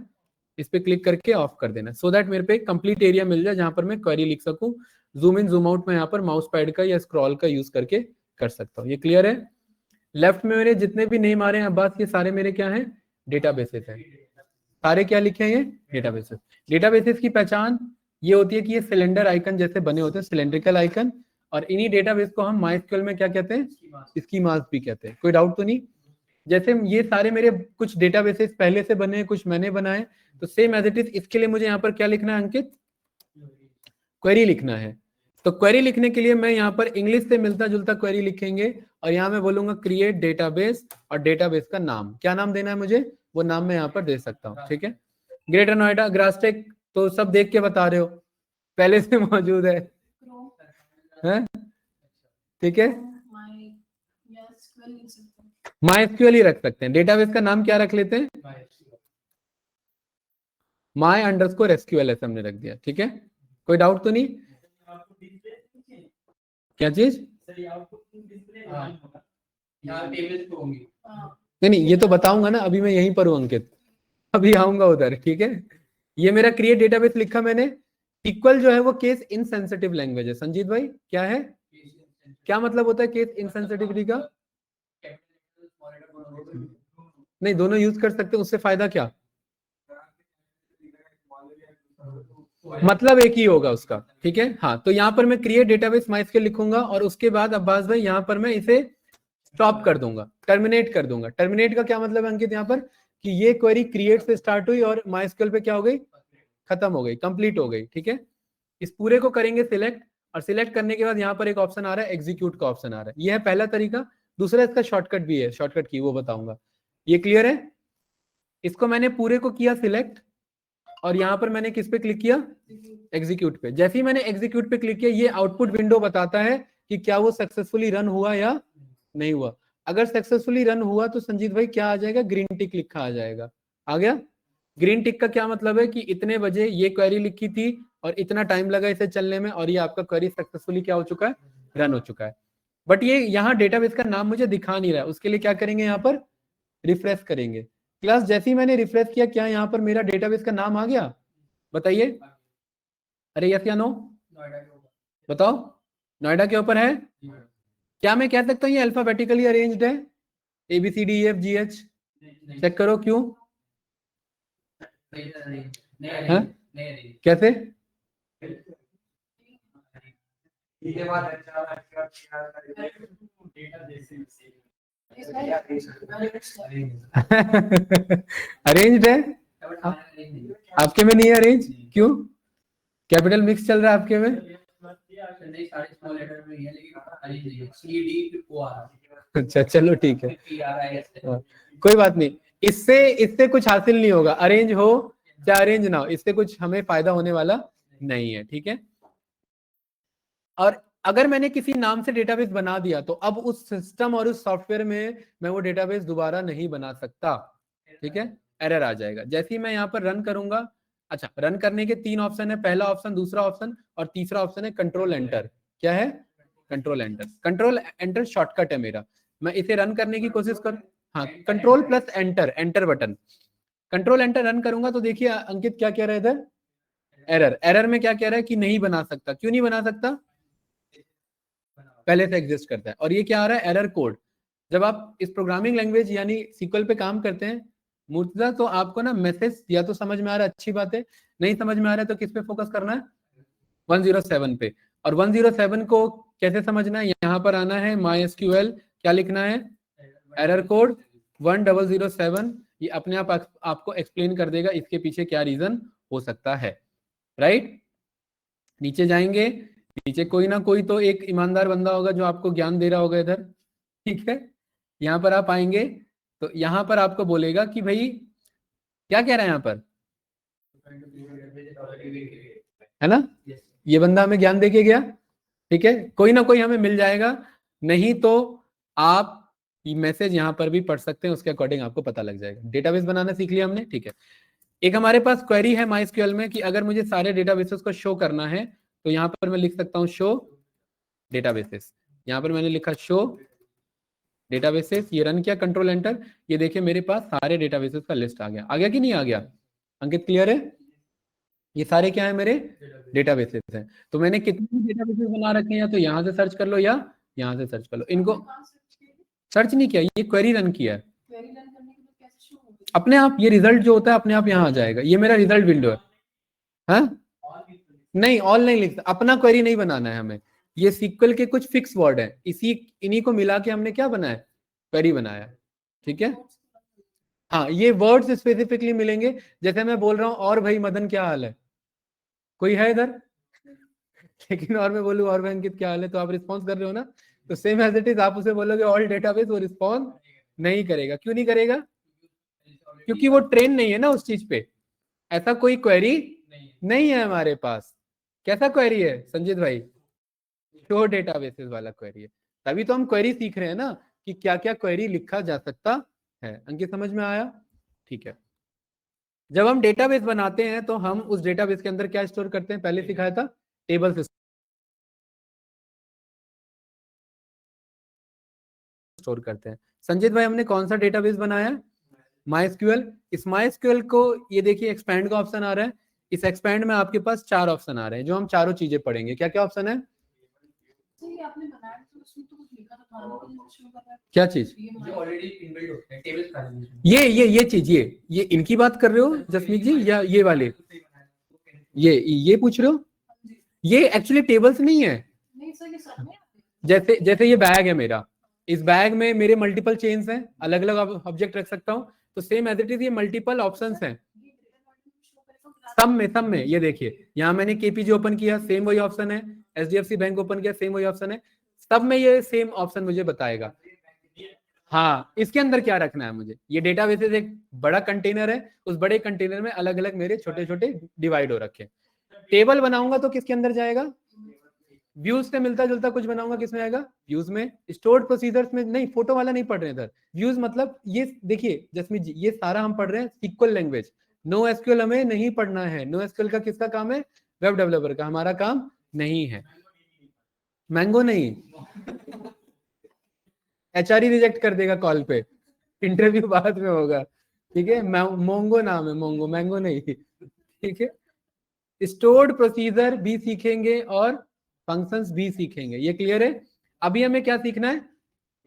इस पे क्लिक करके ऑफ कर देना, सो दैट मेरे पे कंप्लीट एरिया मिल जाए जहां पर मैं क्वेरी लिख सकूं। जूम इन जूम आउट में यहाँ पर माउस पैड का या स्क्रॉल का यूज करके कर सकता हूँ। ये क्लियर है? लेफ्ट में मेरे जितने भी नेम आ रहे हैं अब्बास, ये सारे मेरे क्या हैं, डेटाबेसेस हैं। सारे क्या लिखे हैं, ये डेटाबेसेस। डेटाबेसेस की पहचान ये होती है कि ये सिलेंडर आइकन जैसे बने होते हैं, सिलेंड्रिकल आइकन, और इन्हीं डेटाबेस को हम MySQL में क्या कहते हैं, स्कीमास भी कहते हैं। कोई डाउट तो नहीं? जैसे ये सारे मेरे कुछ डेटाबेसेस पहले से बने हैं, कुछ मैंने बनाए, तो सेम एज इट इज इसके लिए मुझे यहाँ पर क्या लिखना है अंकित, क्वेरी लिखना है। तो क्वेरी लिखने के लिए मैं यहाँ पर इंग्लिश से मिलता जुलता क्वेरी लिखेंगे, और यहाँ मैं बोलूंगा क्रिएट डेटाबेस, और डेटाबेस का नाम क्या नाम देना है मुझे, वो नाम मैं यहाँ पर दे सकता हूँ। ठीक है, ग्रेटर नोएडा ग्रासटेक तो सब देख के बता रहे हो, पहले से मौजूद है, हैं? ठीक है, MySQL ही रख सकते हैं। डेटाबेस का नाम क्या रख लेते हैं, my_SQL ऐसे हमने रख दिया। ठीक है, कोई डाउट तो नहीं? क्या चीज? नहीं, ये तो बताऊंगा ना, अभी मैं यहीं पर हूं अंकित, अभी आऊंगा उधर। ठीक है, ये मेरा क्रिएट डेटाबेस लिखा मैंने। SQL जो है वो केस इनसेंसिटिव लैंग्वेज है। संजीत भाई क्या है, क्या मतलब होता है केस इनसेंसिटिविटी का? नहीं, दोनों यूज कर सकते हैं, उससे फायदा क्या, मतलब एक ही होगा उसका। ठीक है, हाँ, तो यहाँ पर मैं क्रिएट डेटाबेस MySQL लिखूंगा, और उसके बाद अब्बास भाई यहाँ पर मैं इसे स्टॉप कर दूंगा, टर्मिनेट कर दूंगा। टर्मिनेट का क्या मतलब है अंकित, यहाँ पर कि ये क्वेरी क्रिएट से स्टार्ट हुई और MySQL पे क्या हो गई, खत्म हो गई, कंप्लीट हो गई। ठीक है, इस पूरे को करेंगे सिलेक्ट, और सिलेक्ट करने के बाद यहाँ पर एक ऑप्शन आ रहा है, एग्जीक्यूट का ऑप्शन आ रहा है। ये है पहला तरीका। दूसरा इसका शॉर्टकट भी है, शॉर्टकट की वो बताऊंगा। ये क्लियर है? इसको मैंने पूरे को किया सिलेक्ट, और यहाँ पर मैंने किस पे क्लिक किया, एग्जीक्यूट पे। जैसे ही मैंने एग्जीक्यूट पे क्लिक किया, ये आउटपुट विंडो बताता है कि क्या वो सक्सेसफुली रन हुआ या नहीं हुआ। अगर सक्सेसफुली रन हुआ तो संजीत भाई क्या आ जाएगा, ग्रीन टिक लिखा आ जाएगा। आ गया? ग्रीन टिक का क्या मतलब है कि इतने बजे ये क्वेरी लिखी थी और इतना टाइम लगा इसे चलने में, और ये आपका क्वेरी सक्सेसफुली क्या हो चुका है, रन हो चुका है। बट ये यहाँ डेटाबेस का नाम मुझे दिखा नहीं रहा है, उसके लिए क्या करेंगे, यहाँ पर रिफ्रेश करेंगे। क्लास जैसे ही मैंने रिफ्रेश किया, क्या यहाँ पर मेरा डेटाबेस का नाम आ गया, बताइए? अरे यस या नो बताओ। नोएडा के ऊपर है। क्या मैं कह सकता हूँ ये अल्फाबेटिकली अरेंज्ड है, ABCDEFGH? चेक करो क्यों, हाँ? कैसे? अरेंज्ड है, आपके में नहीं है अरेंज, क्यों? कैपिटल मिक्स चल रहा है आपके में? अच्छा चलो ठीक है, हाँ, कोई बात नहीं, इससे कुछ हासिल नहीं होगा, अरेंज हो चाहे अरेंज ना हो, इससे कुछ हमें फायदा होने वाला नहीं है, ठीक है। और अगर मैंने किसी नाम से डेटाबेस बना दिया तो अब उस सिस्टम और उस सॉफ्टवेयर में मैं वो डेटाबेस दोबारा नहीं बना सकता, ठीक है, एरर आ जाएगा। जैसे ही मैं यहाँ पर रन करूंगा, अच्छा रन करने के 3 ऑप्शन है, पहला ऑप्शन, दूसरा ऑप्शन और तीसरा ऑप्शन है कंट्रोल एंटर। क्या है? Control enter. Control enter shortcut है मेरा, मैं इसे रन करने की कोशिश कर, हाँ control plus enter, enter button, control enter run करूंगा तो देखिए अंकित क्या कह रहा है इधर, एरर। एरर में क्या कह रहा है कि नहीं बना सकता। क्यों नहीं बना सकता? पहले से एग्जिस्ट करता है। और ये क्या आ रहा है? Error code. जब आप इस प्रोग्रामिंग लैंग्वेज यानी सीक्वल पे काम करते हैं मूर्तिजा, तो आपको ना मैसेज या तो समझ में आ रहा है, अच्छी बात है, नहीं समझ में आ रहा है तो किस पे फोकस करना है? 107 पे। और 107 को कैसे समझना है? यहाँ पर आना है MySQL, क्या लिखना है? Error code 1007। ये अपने आप आपको एक्सप्लेन कर देगा इसके पीछे क्या रीजन हो सकता है, राइट। नीचे जाएंगे, नीचे कोई ना कोई तो एक ईमानदार बंदा होगा जो आपको ज्ञान दे रहा होगा इधर, ठीक है। यहाँ पर आप आएंगे तो यहाँ पर आपको बोलेगा कि भाई क्या कह रहा है यहाँ पर, है ना, ये बंदा हमें ज्ञान दे के गया, ठीक है। कोई ना कोई हमें मिल जाएगा, नहीं तो आप मैसेज यहाँ पर भी पढ़ सकते हैं, उसके अकॉर्डिंग आपको पता लग जाएगा। डेटाबेस बनाना सीख लिया हमने, ठीक है। एक हमारे पास क्वेरी है MySQL में कि अगर मुझे सारे डेटाबेसेस को शो करना है तो यहाँ पर मैं लिख सकता हूँ शो डेटाबेसेस। यहाँ पर मैंने लिखा शो डेटाबेसेस, ये रन किया, कंट्रोल एंटर, ये देखिए मेरे पास सारे डेटाबेसेस का लिस्ट आ गया कि नहीं आ गया? अंकित क्लियर है? ये सारे क्या है? मेरे डेटाबेसेस हैं। तो मैंने कितने डेटाबेसेस बना रखे हैं, या तो यहाँ से सर्च कर लो या यहाँ से सर्च कर लो। इनको सर्च नहीं किया, ये क्वेरी रन किया है अपने आप। ये रिजल्ट जो होता है अपने आप यहाँ आ जाएगा, ये मेरा रिजल्ट विंडो है। हाँ नहीं, ऑल नहीं लिखता, अपना क्वेरी नहीं बनाना है हमें। ये सीक्वल के कुछ फिक्स वर्ड है, इन्हीं को मिला के हमने क्या बनाया? क्वेरी बनाया, ठीक है। हाँ ये वर्ड्स स्पेसिफिकली मिलेंगे, जैसे मैं बोल रहा हूँ और भाई मदन क्या हाल है, कोई है इधर? लेकिन और मैं बोलूँ और भाई अंकित क्या हाल है, तो आप रिस्पॉन्स कर रहे हो ना, तो सेम एज इट इज आप उसे बोलोगे ऑल डेटाबेस, वो रिस्पॉन्स नहीं करेगा। क्यों नहीं करेगा? क्योंकि वो ट्रेन नहीं है ना उस चीज पे। ऐसा कोई क्वेरी नहीं है हमारे पास। कैसा क्वेरी है संजीत भाई? शो डेटाबेसेस वाला क्वेरी है। तभी तो हम क्वेरी सीख रहे हैं ना, कि क्या क्या क्वेरी लिखा जा सकता है। अंकित समझ में आया? ठीक है। जब हम डेटाबेस बनाते हैं तो हम उस डेटाबेस के अंदर क्या स्टोर करते हैं? पहले सिखाया था, टेबल स्टोर करते हैं। संजीत भाई हमने कौन सा डेटाबेस बनाया है? MySQL। इस MySQL को ये देखिए एक्सपैंड का ऑप्शन आ रहा है, इस एक्सपैंड में आपके पास 4 ऑप्शन आ रहे हैं, जो हम चारों चीजें पढ़ेंगे। क्या क्या ऑप्शन है? क्या चीज? ये चीज, ये इनकी बात कर रहे हो जसमीत जी, या ये वाले? ये पूछ रहे हो? ये एक्चुअली टेबल्स नहीं है। जैसे ये बैग है मेरा, इस बैग में मेरे मल्टीपल चेन्स हैं, अलग अलग ऑब्जेक्ट रख सकता हूँ, तो सेम एज इट इज ये मल्टीपल ऑप्शंस हैं। सब में ये देखिए, यहाँ मैंने KPG ओपन किया, सेम वही ऑप्शन है, HDFC बैंक ओपन किया, सेम वही ऑप्शन है, सब में ये सेम ऑप्शन मुझे बताएगा। हाँ इसके अंदर क्या रखना है मुझे? ये डेटाबेसेस एक बड़ा कंटेनर है, उस बड़े कंटेनर में अलग अलग मेरे छोटे छोटे डिवाइड हो रखे। टेबल बनाऊंगा तो किसके अंदर जाएगा? व्यूज से मिलता जुलता कुछ बनाऊंगा, किसमें आएगा? व्यूज में। स्टोर्ड प्रोसीजर्स में नहीं, फोटो वाला नहीं पढ़ रहे इधर। व्यूज मतलब ये देखिए जसमीत जी, ये सारा हम पढ़ रहे हैं सीक्वल लैंग्वेज। NoSQL हमें नहीं पढ़ना है। NoSQL का किसका काम है? वेब डेवलपर का, हमारा काम नहीं है। मैंगो नहीं, HR ही रिजेक्ट कर देगा कॉल पे, इंटरव्यू बाद में होगा, ठीक है। मोंगो नाम है, मोंगो, मैंगो नहीं, ठीक है। स्टोर्ड प्रोसीजर भी सीखेंगे और फंक्शंस भी सीखेंगे, ये क्लियर है। अभी हमें क्या सीखना है?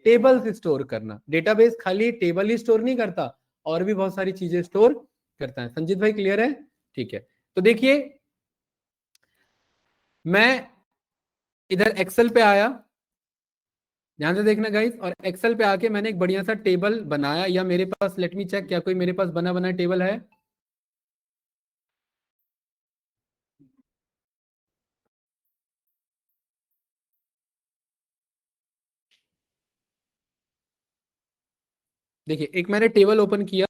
टेबल्स स्टोर करना। डेटाबेस खाली टेबल ही स्टोर नहीं करता, और भी बहुत सारी चीजें स्टोर करता है। संजीत भाई क्लियर है? ठीक है। तो देखिए मैं इधर एक्सेल पे आया, ध्यान से देखना गाइस, और एक्सेल पे आके मैंने एक बढ़िया सा टेबल बनाया, या मेरे पास लेट मी चेक, क्या कोई मेरे पास बना बनाया टेबल है? देखिए एक मैंने टेबल ओपन किया,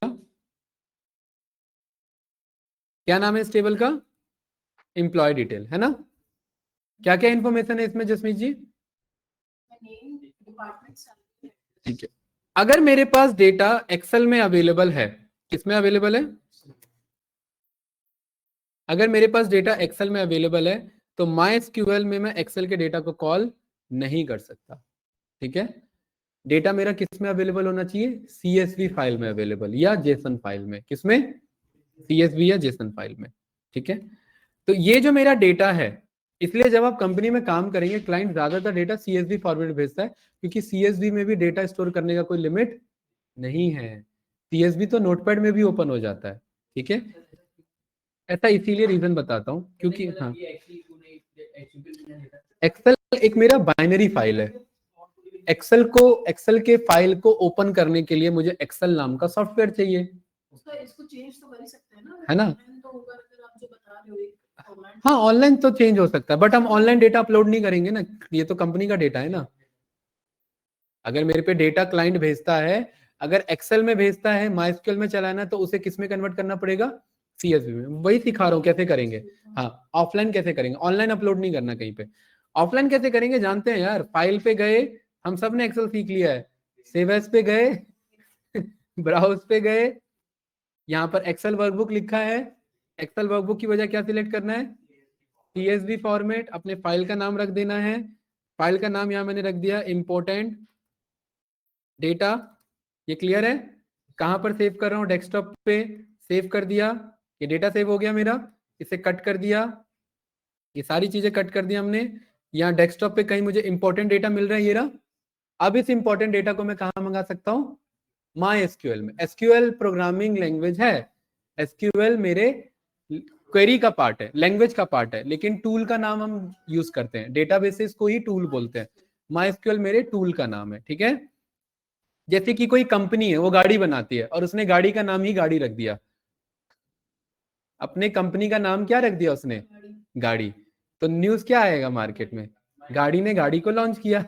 क्या नाम है इस टेबल का? एम्प्लॉय डिटेल, है ना? क्या क्या इंफॉर्मेशन है इसमें Jasmeet ji? Name, department, salary. ठीक है, अगर मेरे पास डेटा एक्सेल में अवेलेबल है, किसमें अवेलेबल है? अगर मेरे पास डेटा एक्सेल में अवेलेबल है तो MySQL में मैं एक्सेल के डेटा को कॉल नहीं कर सकता, ठीक है? डेटा मेरा किस में अवेलेबल होना चाहिए? CSV फाइल में अवेलेबल या जेसन फाइल में। किसमें? CSV या जेसन फाइल में, ठीक है? तो ये जो मेरा डेटा है, इसलिए जब आप कंपनी में काम करेंगे क्लाइंट ज्यादातर डेटा CSV फॉर्मेट भेजता है, क्योंकि CSV में भी डेटा स्टोर करने का कोई लिमिट नहीं है। CSV तो नोटपैड में भी ओपन हो जाता है, ठीक है? ऐसा इसीलिए रीजन बताता हूँ क्योंकि हाँ, एक्सेल एक मेरा बाइनरी फाइल है। एक्सेल के फाइल को ओपन करने के लिए मुझे एक्सेल नाम का सॉफ्टवेयर चाहिए, उसका इसको चेंज तो कर ही सकते हैं ना, है ना? तो होगा अगर आप जो बता रहे हो एक फॉर्मेट। हाँ ऑनलाइन तो चेंज हो सकता है, बट हम ऑनलाइन डेटा अपलोड नहीं करेंगे ना, ये तो कंपनी का डेटा है ना। अगर मेरे पे डेटा क्लाइंट भेजता है, अगर एक्सेल में भेजता है, MySQL में चलाना, तो उसे किस में कन्वर्ट करना पड़ेगा? CSV में। वही सिखा रहा हूँ कैसे करेंगे। हाँ, ऑफलाइन कैसे करेंगे, ऑनलाइन अपलोड नहीं करना कहीं पे। ऑफलाइन कैसे करेंगे जानते हैं यार? फाइल पे गए, हम सब ने एक्सेल सीख लिया है, सेव एज पे गए ब्राउज पे गए, यहाँ पर एक्सेल वर्कबुक लिखा है, एक्सेल वर्कबुक की वजह क्या सिलेक्ट करना है? CSV फॉर्मेट, अपने फाइल का नाम रख देना है। फाइल का नाम यहाँ मैंने रख दिया इम्पोर्टेंट डेटा, ये क्लियर है? कहां पर सेव कर रहा हूं? डेस्कटॉप पे सेव कर दिया, ये डेटा सेव हो गया मेरा। इसे कट कर दिया, ये सारी चीजें कट कर दिया हमने। यहाँ डेस्कटॉप पे कहीं मुझे इंपॉर्टेंट डेटा मिल रहा है, ये रहा। अब इस इंपॉर्टेंट डेटा को मैं कहां मंगा सकता हूं? MySQL में। SQL प्रोग्रामिंग लैंग्वेज है, SQL मेरे क्वेरी का पार्ट है, लैंग्वेज का पार्ट है, लेकिन टूल का नाम हम यूज करते हैं, डेटाबेसेस को ही टूल बोलते हैं। MySQL मेरे टूल का नाम है, ठीक है? जैसे कि कोई कंपनी है, वो गाड़ी बनाती है और उसने गाड़ी का नाम ही गाड़ी रख दिया, अपने कंपनी का नाम क्या रख दिया उसने? गाड़ी। तो न्यूज क्या आएगा मार्केट में? गाड़ी ने गाड़ी को लॉन्च किया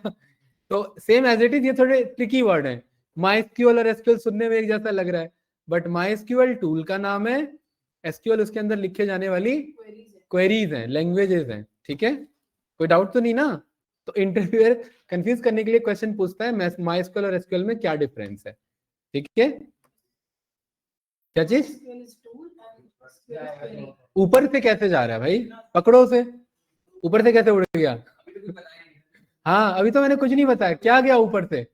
तो सेम एज इट इज, ये थोड़े ट्रिकी वर्ड है। MySQL और SQL सुनने में एक जैसा लग रहा है, बट MySQL टूल का नाम है, SQL उसके अंदर लिखे जाने वाली क्वेरीज हैं, लैंग्वेजेस हैं, ठीक है? कोई डाउट तो नहीं ना? तो इंटरव्यूअर कंफ्यूज करने के लिए क्वेश्चन पूछता है MySQL और SQL में क्या डिफरेंस है, ठीक है? क्या चीज? ऊपर से कैसे जा रहा है भाई? पकड़ो उसे, ऊपर से कैसे उड़ गया? हाँ अभी तो मैंने कुछ नहीं बताया, क्या गया ऊपर से?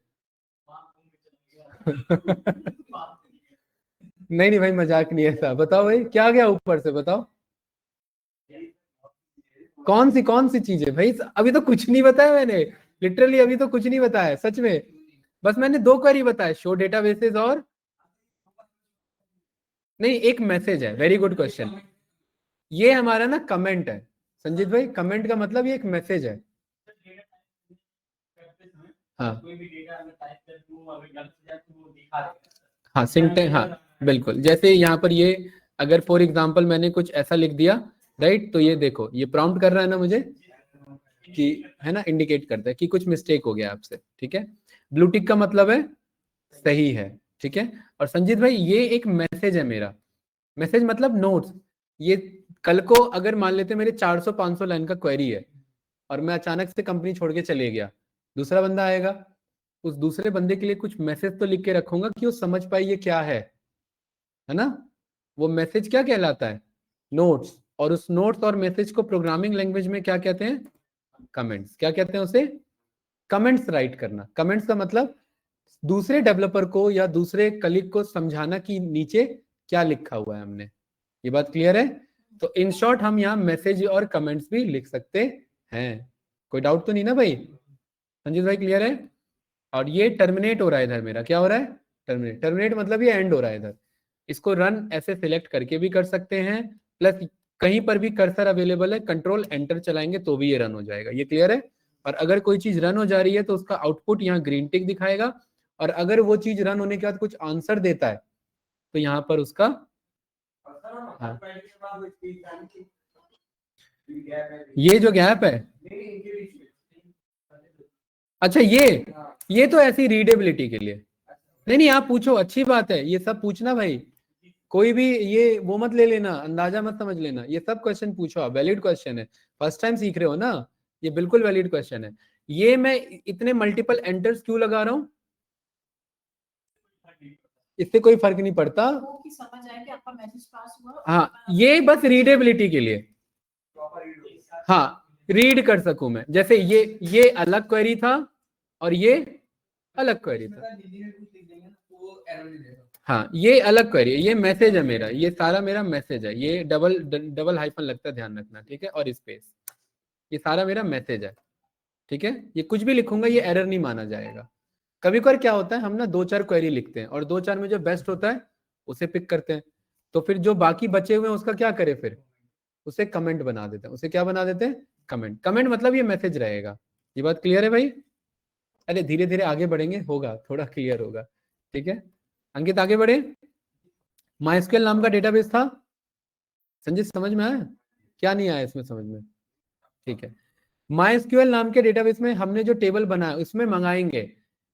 नहीं नहीं भाई, मजाक नहीं है ऐसा। बताओ भाई क्या गया ऊपर से, बताओ कौन सी चीज है भाई? अभी तो कुछ नहीं बताया मैंने, लिटरली अभी तो कुछ नहीं बताया सच में। बस मैंने 2 क्वेरी बताया, शो डेटाबेसेस और नहीं, एक मैसेज है। Very good question. ये हमारा ना कमेंट है संजीत भाई, कमेंट का मतलब ये एक मैसेज है। हाँ हाँ सिंटेक्स, हाँ बिल्कुल। जैसे यहाँ पर ये, अगर फॉर एग्जांपल मैंने कुछ ऐसा लिख दिया, राइट, तो ये देखो ये प्रॉम्प्ट कर रहा है ना मुझे कि, है ना, इंडिकेट करता है कि कुछ मिस्टेक हो गया आपसे, ठीक है? ब्लू टिक का मतलब है सही है, ठीक है? और संजीत भाई ये एक मैसेज है मेरा, मैसेज मतलब नोट्स। ये कल को अगर मान लेते मेरे 400-500 लाइन का क्वेरी है और मैं अचानक से कंपनी छोड़ के चले गया, दूसरा बंदा आएगा, उस दूसरे बंदे के लिए कुछ मैसेज तो लिख के रखूंगा कि वो समझ पाए ये क्या है ना? वो मैसेज क्या कहलाता है? नोट्स। और उस नोट्स और मैसेज को प्रोग्रामिंग लैंग्वेज में क्या कहते हैं? कमेंट्स। क्या कहते हैं उसे? कमेंट्स राइट करना। कमेंट्स का मतलब दूसरे डेवलपर को या दूसरे कलीग को समझाना कि नीचे क्या लिखा हुआ है हमने। ये बात क्लियर है? तो इन शॉर्ट हम यहाँ मैसेज और कमेंट्स भी लिख सकते हैं। कोई डाउट तो नहीं ना भाई? संजीत भाई क्लियर है? और ये टर्मिनेट हो रहा है इधर मेरा, क्या हो रहा है? टर्मिनेट। टर्मिनेट मतलब ये एंड हो रहा है इधर। इसको रन ऐसे सिलेक्ट करके भी कर सकते हैं, प्लस कहीं पर भी कर्सर अवेलेबल है, कंट्रोल एंटर चलाएंगे तो भी ये रन हो जाएगा। ये क्लियर है? और अगर कोई चीज रन हो जा रही है तो उसका आउटपुट यहाँ ग्रीन टिक दिखाएगा, और अगर वो चीज रन होने के बाद कुछ आंसर देता है तो यहाँ पर उसका, हाँ, ये जो गैप है, अच्छा ये तो ऐसी रीडेबिलिटी के लिए, नहीं नहीं, आप पूछो, अच्छी बात है, ये सब पूछना भाई, कोई भी ये वो मत ले लेना, अंदाजा मत समझ लेना, ये सब क्वेश्चन पूछो आप, वैलिड क्वेश्चन है, फर्स्ट टाइम सीख रहे हो ना, ये बिल्कुल वैलिड क्वेश्चन है। ये मैं इतने मल्टीपल एंटर्स क्यों लगा रहा हूं, इससे कोई फर्क नहीं पड़ता। वो कि समझ आए कि आपका मैसेज पास हुआ। हाँ, ये बस रीडेबिलिटी के लिए, हाँ रीड कर सकूं मैं, जैसे ये अलग क्वेरी था और ये अलग क्वेरी था, हाँ ये अलग क्वेरी है, ये मैसेज है मेरा, ये सारा मेरा मैसेज है, ये डबल हाइफन लगता है, ध्यान रखना, ठीक है, और स्पेस, ये सारा मेरा मैसेज है, ठीक है, ये कुछ भी लिखूंगा ये एरर नहीं माना जाएगा। कभी कभार क्या होता है, हम ना 2-4 क्वेरी लिखते हैं और 2-4 में जो बेस्ट होता है उसे पिक करते हैं, तो फिर जो बाकी बचे हुए हैं उसका क्या करें, फिर उसे कमेंट बना देते हैं, उसे क्या बना देते हैं, कमेंट। कमेंट मतलब ये मैसेज रहेगा। ये बात क्लियर है भाई? अरे धीरे धीरे आगे बढ़ेंगे, होगा थोड़ा क्लियर होगा, ठीक है। अंकित आगे बढ़े। माइस्क्वेल नाम का डेटाबेस था, संजय समझ में आया, क्या नहीं आया इसमें समझ में, ठीक है। माइस्क्वेल नाम के डेटाबेस में हमने जो टेबल बनाया उसमें मंगाएंगे,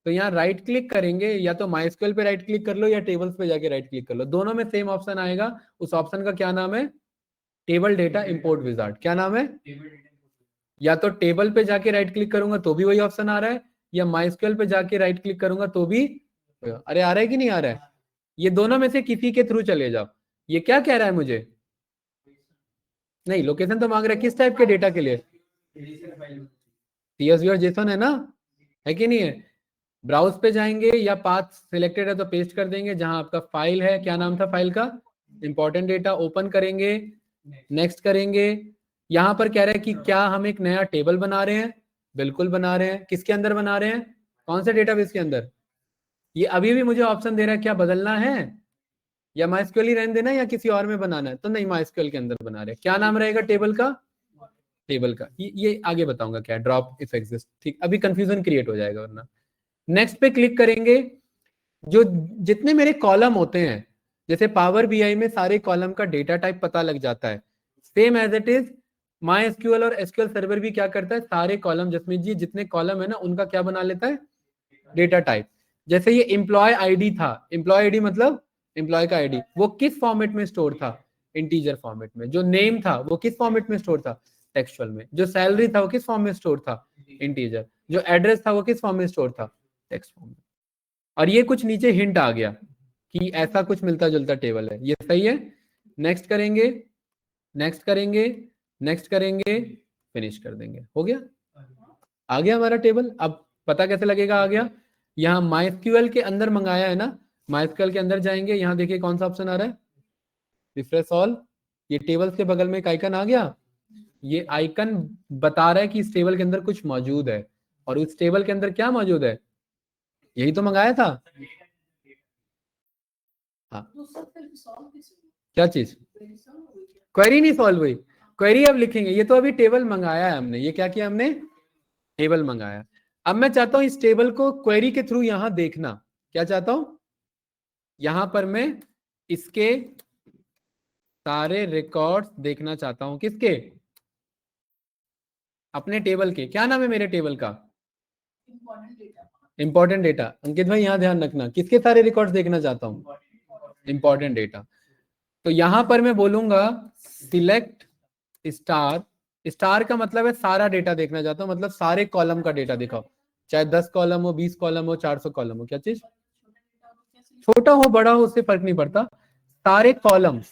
तो यहाँ राइट क्लिक करेंगे, या तो माइस्क्वेल पे राइट क्लिक कर लो या टेबल्स पे जाके राइट क्लिक कर लो, दोनों में सेम ऑप्शन आएगा। उस ऑप्शन का क्या नाम है, टेबल डेटा इंपोर्ट विजार्ड। क्या नाम है, या तो टेबल पे जाके राइट क्लिक करूंगा तो भी वही ऑप्शन आ रहा है, या माइस्क्वेल पे जाके राइट क्लिक करूंगा तो भी, अरे आ रहा है कि नहीं आ रहा है, ये दोनों में से किसी के थ्रू चले जाओ। ये क्या कह रहा है मुझे, नहीं लोकेशन तो मांग रहा है, किस टाइप के डेटा के लिए, CSV और जेसन है ना, है कि नहीं है। ब्राउज पे जाएंगे या पाथ सिलेक्टेड है तो पेस्ट कर देंगे, जहां आपका फाइल है, क्या नाम था फाइल का, इंपॉर्टेंट डेटा, ओपन करेंगे, नेक्स्ट करेंगे। यहां पर कह रहा है कि क्या हम एक नया टेबल बना रहे हैं, बिल्कुल बना रहे हैं। किसके अंदर बना रहे हैं, कौन से डेटाबेस के अंदर, ये अभी भी मुझे ऑप्शन दे रहा है, क्या बदलना है या माइस्क्वेल ही रहने देना है या किसी और में बनाना है, तो नहीं माइस्क्वेल के अंदर बना रहे हैं। क्या नाम रहेगा टेबल का, टेबल का, ये आगे बताऊंगा क्या, ड्रॉप इफ एग्जिस्ट, ठीक, अभी कंफ्यूजन क्रिएट हो जाएगा वरना। नेक्स्ट पे क्लिक करेंगे, जो जितने मेरे कॉलम होते हैं, जैसे पावर बीआई में सारे कॉलम का डेटा टाइप पता लग जाता है, same as it is my SQL और एसक्यूएल सर्वर भी क्या करता है, सारे कॉलम, जसमीत जी जितने कॉलम है ना उनका क्या बना लेता है, डेटा टाइप। जैसे ये एम्प्लॉय आईडी था, एम्प्लॉय आईडी मतलब एम्प्लॉय का आईडी, वो किस फॉर्मेट में स्टोर था, इंटीजर फॉर्मेट में। जो नेम था वो किस फॉर्मेट में स्टोर था, टेक्सचुअल में। जो सैलरी था वो किस फॉर्म में स्टोर था, इंटीजर। जो एड्रेस था वो किस फॉर्म में स्टोर था, टेक्स्ट फॉर्म में। और ये कुछ नीचे हिंट आ गया कि ऐसा कुछ मिलता जुलता टेबल है, ये सही है। नेक्स्ट करेंगे, नेक्स्ट करेंगे, नेक्स्ट करेंगे, फिनिश कर देंगे, हो गया, आ गया हमारा टेबल। अब पता कैसे लगेगा आ गया, यहाँ माइस्क्यूएल के अंदर मंगाया है ना, माइस्क्यूएल के अंदर जाएंगे, यहाँ देखिए कौन सा ऑप्शन आ रहा है, रिफ्रेश ऑल, ये टेबल्स के बगल में एक आइकन आ गया, ये आइकन बता रहा है कि इस टेबल के अंदर कुछ मौजूद है, और उस टेबल के अंदर क्या मौजूद है, यही तो मंगाया था। हाँ क्या चीज, क्वेरी नहीं सॉल्व हुई, क्वेरी अब लिखेंगे, ये तो अभी टेबल मंगाया है हमने, ये क्या किया हमने, टेबल मंगाया। अब मैं चाहता हूं इस टेबल को क्वेरी के थ्रू यहां देखना, क्या चाहता हूं, यहां पर मैं इसके सारे रिकॉर्ड्स देखना चाहता हूं, किसके, अपने टेबल के। क्या नाम है मेरे टेबल का, इंपॉर्टेंट डेटा। अंकित भाई यहां ध्यान रखना, किसके सारे रिकॉर्ड्स देखना चाहता हूं, इंपॉर्टेंट डेटा। तो यहां पर मैं बोलूंगा सिलेक्ट स्टार, स्टार का मतलब है सारा डेटा देखना चाहता हूं, मतलब सारे कॉलम का डेटा दिखाओ, चाहे 10 कॉलम हो, 20 कॉलम हो, 400 कॉलम हो, क्या चीज, छोटा हो बड़ा हो उससे फर्क नहीं पड़ता, सारे कॉलम्स,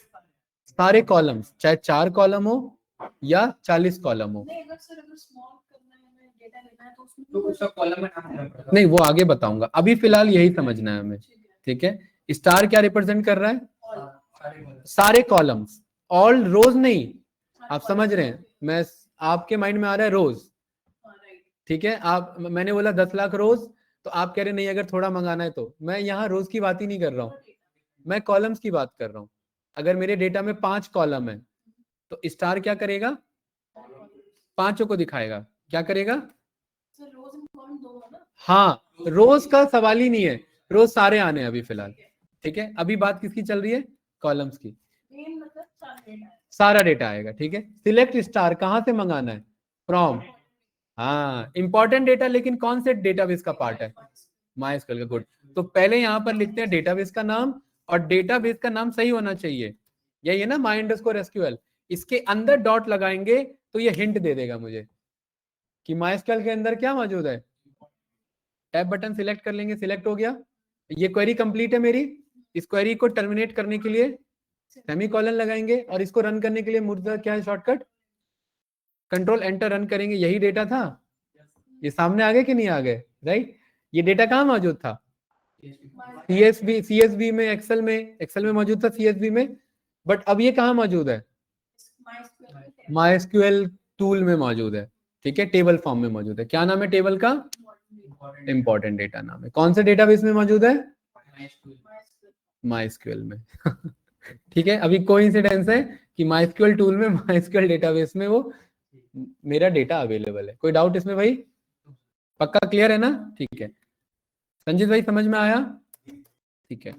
सारे कॉलम्स, चाहे 4 कॉलम हो या 40 कॉलम हो। नहीं वो आगे बताऊंगा, अभी फिलहाल यही समझना है हमें, ठीक है। स्टार क्या रिप्रेजेंट कर रहा है, सारे कॉलम्स, ऑल रोज नहीं, आप समझ रहे हैं, मैं आपके माइंड में आ रहा है रोज, ठीक है। आप, मैंने बोला 10 लाख रोज, तो आप कह रहे नहीं अगर थोड़ा मंगाना है तो, मैं यहाँ रोज की बात ही नहीं कर रहा हूँ, मैं कॉलम्स की बात कर रहा हूँ। अगर मेरे डेटा में 5 कॉलम है तो स्टार क्या करेगा, 5 को दिखाएगा, क्या करेगा, हाँ रोज का सवाल ही नहीं है, रोज सारे आने हैं अभी फिलहाल, ठीक है। अभी बात किसकी चल रही है, कॉलम्स की, सारा डेटा आएगा, ठीक है। सिलेक्ट स्टार कहां से मंगाना है, फ्रॉम, हाँ इंपॉर्टेंट डेटा, लेकिन कौन से डेटाबेस का पार्ट है, माइस्क्वेल का, गुड। तो पहले यहाँ पर लिखते हैं डेटाबेस का नाम, और डेटाबेस का नाम सही होना चाहिए, यही है ना MySQL। इसके अंदर डॉट लगाएंगे तो ये हिंट दे देगा मुझे कि MySQL के अंदर क्या मौजूद है। टैब बटन सिलेक्ट कर लेंगे, सिलेक्ट हो गया, ये क्वेरी कंप्लीट है मेरी। इस क्वेरी को टर्मिनेट करने के लिए सेमीकोलन लगाएंगे, और इसको रन करने के लिए मुर्दा क्या है शॉर्टकट, कंट्रोल एंटर, रन करेंगे। यही डेटा था, ये सामने आ गए कि नहीं आ गए, राइट। ये डेटा कहाँ मौजूद था, CSV में, एक्सेल में मौजूद था, CSV में। बट अब ये कहाँ मौजूद है, MySQL टूल में मौजूद है, ठीक है, टेबल फॉर्म में मौजूद है। क्या नाम है टेबल का, इंपॉर्टेंट डेटा नाम है। कौन से डेटाबेस में मौजूद है, MySQL में ठीक है, अभी कोइंसिडेंस है कि MySQL टूल में, MySQL डेटाबेस में वो मेरा डेटा अवेलेबल है। कोई डाउट इसमें भाई, पक्का क्लियर है ना, ठीक है। संजीत भाई समझ में आया, ठीक है।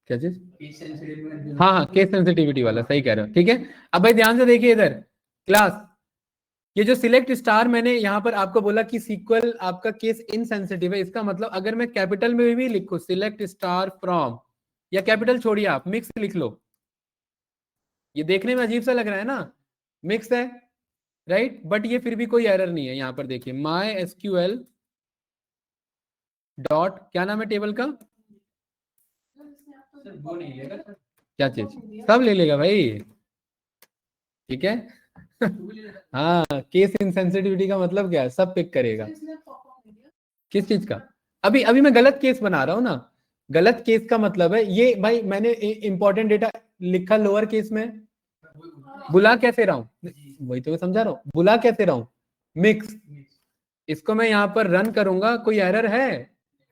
क्या चीज, हाँ, केस सेंसिटिविटी वाला, सही कह रहे हो, ठीक है। अब भाई ध्यान से देखिए इधर क्लास, ये जो सिलेक्ट स्टार मैंने यहाँ पर आपको बोला कि सीक्वल आपका केस इनसेंसिटिव है, इसका मतलब अगर मैं कैपिटल में भी लिखूं सिलेक्ट स्टार फ्रॉम, या कैपिटल छोड़िए आप मिक्स लिख लो, ये देखने में अजीब सा लग रहा है ना, मिक्स है, राइट, बट ये फिर भी कोई एरर नहीं है। यहाँ पर देखिए MySQL डॉट, क्या नाम है टेबल का, क्या चीज, सब ले लेगा भाई, ठीक है हाँ, केस इनसेंसिटिविटी का मतलब क्या है, सब पिक करेगा। किस चीज का, अभी अभी मैं गलत केस बना रहा हूँ ना, गलत केस का मतलब है ये भाई, मैंने इंपॉर्टेंट डेटा लिखा लोअर केस में, बुला कैसे रहा हूँ, वही तो मैं समझा रहा हूँ, बुला कैसे रहा हूँ, मिक्स। इसको मैं यहाँ पर रन करूंगा, कोई एरर है,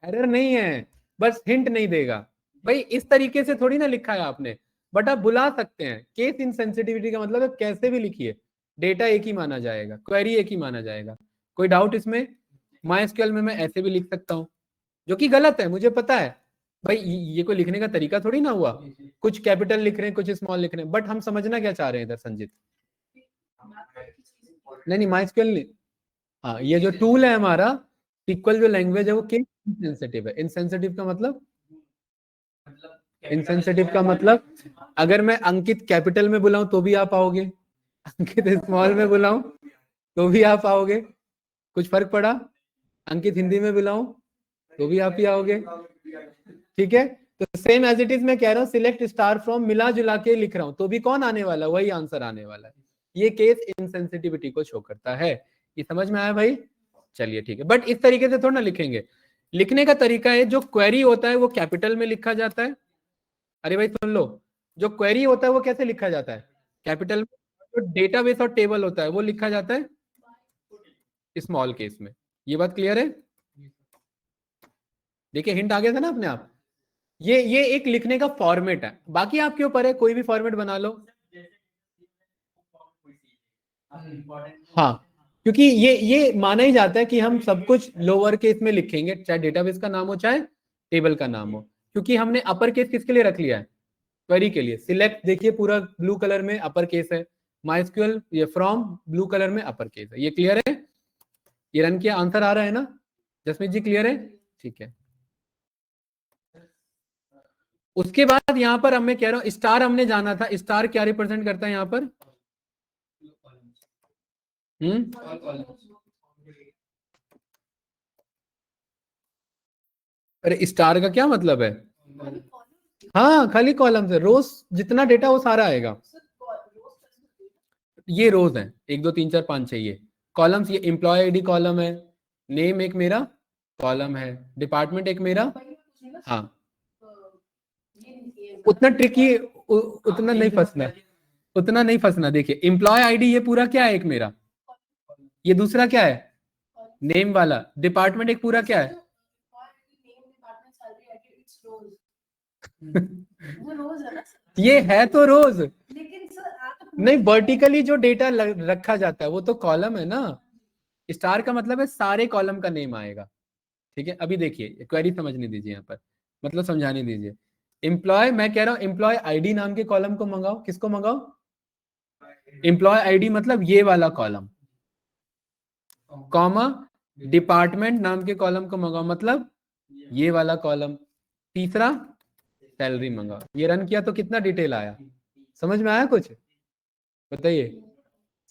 एरर नहीं है, बस हिंट नहीं देगा भाई, इस तरीके से थोड़ी ना लिखा है आपने, बट आप बुला सकते हैं। केस इनसेंसिटिविटी का मतलब है कैसे भी लिखिए, डेटा एक ही माना जाएगा, क्वेरी एक ही माना जाएगा। कोई डाउट इसमें, MySQL में मैं ऐसे भी लिख सकता हूँ, जो कि गलत है मुझे पता है भाई, ये कोई लिखने का तरीका थोड़ी ना हुआ, कुछ कैपिटल लिख रहे हैं, कुछ स्मॉल लिख रहे हैं, बट हम समझना क्या चाह रहे हैं इधर संजीत। नहीं MySQL नहीं, हाँ, ये जो टूल है हमारा SQL जो लैंग्वेज है वो केस इनसेंसिटिव है। इनसेंसिटिव का मतलब, इनसेंसिटिव का मतलब अगर मैं अंकित कैपिटल में बुलाऊं तो भी आप आओगे, अंकित स्मॉल में बुलाऊं तो भी आप आओगे, कुछ फर्क पड़ा, अंकित हिंदी में बुलाऊं तो भी आप ही आओगे, ठीक है। तो सेम एज इट इज मैं कह रहा हूँ सिलेक्ट स्टार फ्रॉम, मिला जुला के लिख रहा हूं तो भी कौन आने वाला, वही आंसर आने वाला है। ये केस इनसेंसिटिविटी को शो करता है। ये समझ में आया भाई, चलिए ठीक है। बट इस तरीके से थोड़ा ना लिखेंगे, लिखने का तरीका है, जो क्वेरी होता है वो कैपिटल में लिखा जाता है। अरे भाई सुन लो, जो क्वेरी होता है वो कैसे लिखा जाता है, कैपिटल में। जो डेटाबेस और टेबल होता है वो लिखा जाता है स्मॉल केस में। ये बात क्लियर है, देखिए हिंट आ गया था ना अपने आप। ये एक लिखने का फॉर्मेट है, बाकी आपके ऊपर है, कोई भी फॉर्मेट बना लो। हाँ, क्योंकि ये माना ही जाता है कि हम सब कुछ लोअर केस में लिखेंगे, चाहे डेटाबेस का नाम हो चाहे टेबल का नाम हो, क्योंकि हमने अपर केस किसके लिए रख लिया है, क्वेरी के लिए। सिलेक्ट देखिए पूरा ब्लू कलर में अपर केस है, MySQL ये फ्रॉम ब्लू कलर में अपर केस है। ये क्लियर है, ये रन किया, आंसर आ रहा है ना जसमीत जी, क्लियर है, ठीक है। उसके बाद यहाँ पर अब मैं कह रहा हूँ स्टार हमने जाना था, स्टार क्या रिप्रेजेंट करता है यहाँ पर, अरे स्टार का क्या मतलब है, हाँ खाली कॉलम से, रोज जितना डेटा वो सारा आएगा। ये रोज है, 1 2 3 4 5 6 ये कॉलम्स, ये एम्प्लॉय आईडी कॉलम है, नेम एक मेरा कॉलम है, डिपार्टमेंट एक मेरा, हाँ उतना ट्रिकी, उतना नहीं फंसना, उतना नहीं फंसना। देखिए एम्प्लॉय आईडी ये पूरा क्या है एक मेरा, ये दूसरा क्या है नेम वाला, डिपार्टमेंट एक पूरा क्या है ये है तो रोज, नहीं वर्टिकली जो डेटा रखा जाता है वो तो कॉलम है ना, स्टार का मतलब है सारे कॉलम का नेम आएगा, ठीक है। अभी देखिए क्वेरी समझने दीजिए, यहाँ पर मतलब समझाने दीजिए। एम्प्लॉय, मैं कह रहा हूँ एम्प्लॉय आईडी नाम के कॉलम को मंगाओ, किसको मंगाओ, एम्प्लॉय आईडी मतलब ये वाला कॉलम, कॉमा डिपार्टमेंट नाम के कॉलम को मंगाओ, मतलब ये वाला कॉलम। तीसरा सैलरी मंगाओ। ये रन किया तो कितना डिटेल आया, समझ में आया कुछ? बताइए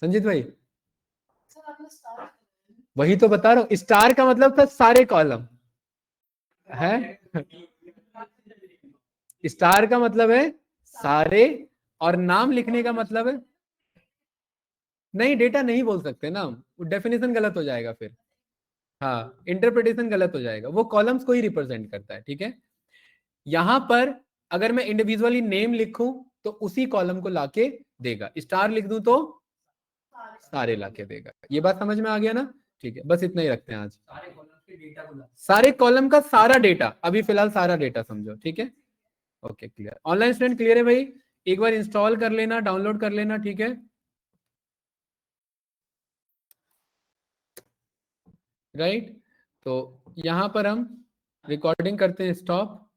संजीत भाई। सर आपने स्टार वही तो बता रहा हूँ, स्टार का मतलब था सारे कॉलम है। स्टार का मतलब है सारे, और नाम लिखने का मतलब है, नहीं डेटा नहीं बोल सकते ना, डेफिनेशन गलत हो जाएगा फिर। हाँ इंटरप्रिटेशन गलत हो जाएगा, वो कॉलम्स को ही रिप्रेजेंट करता है, ठीक है। यहां पर अगर मैं इंडिविजुअली नेम लिखूं तो उसी कॉलम को लाके देगा, स्टार लिख दूं तो सारे लाके देगा। ये बात समझ में आ गया ना? ठीक है, बस इतना ही रखते हैं आज। सारे कॉलम का सारा डेटा, अभी फिलहाल सारा डेटा समझो, ठीक है। Okay clear, online student clear है भाई? एक बार इंस्टॉल कर लेना, डाउनलोड कर लेना, ठीक है। राइट, तो यहां पर हम रिकॉर्डिंग करते हैं स्टॉप।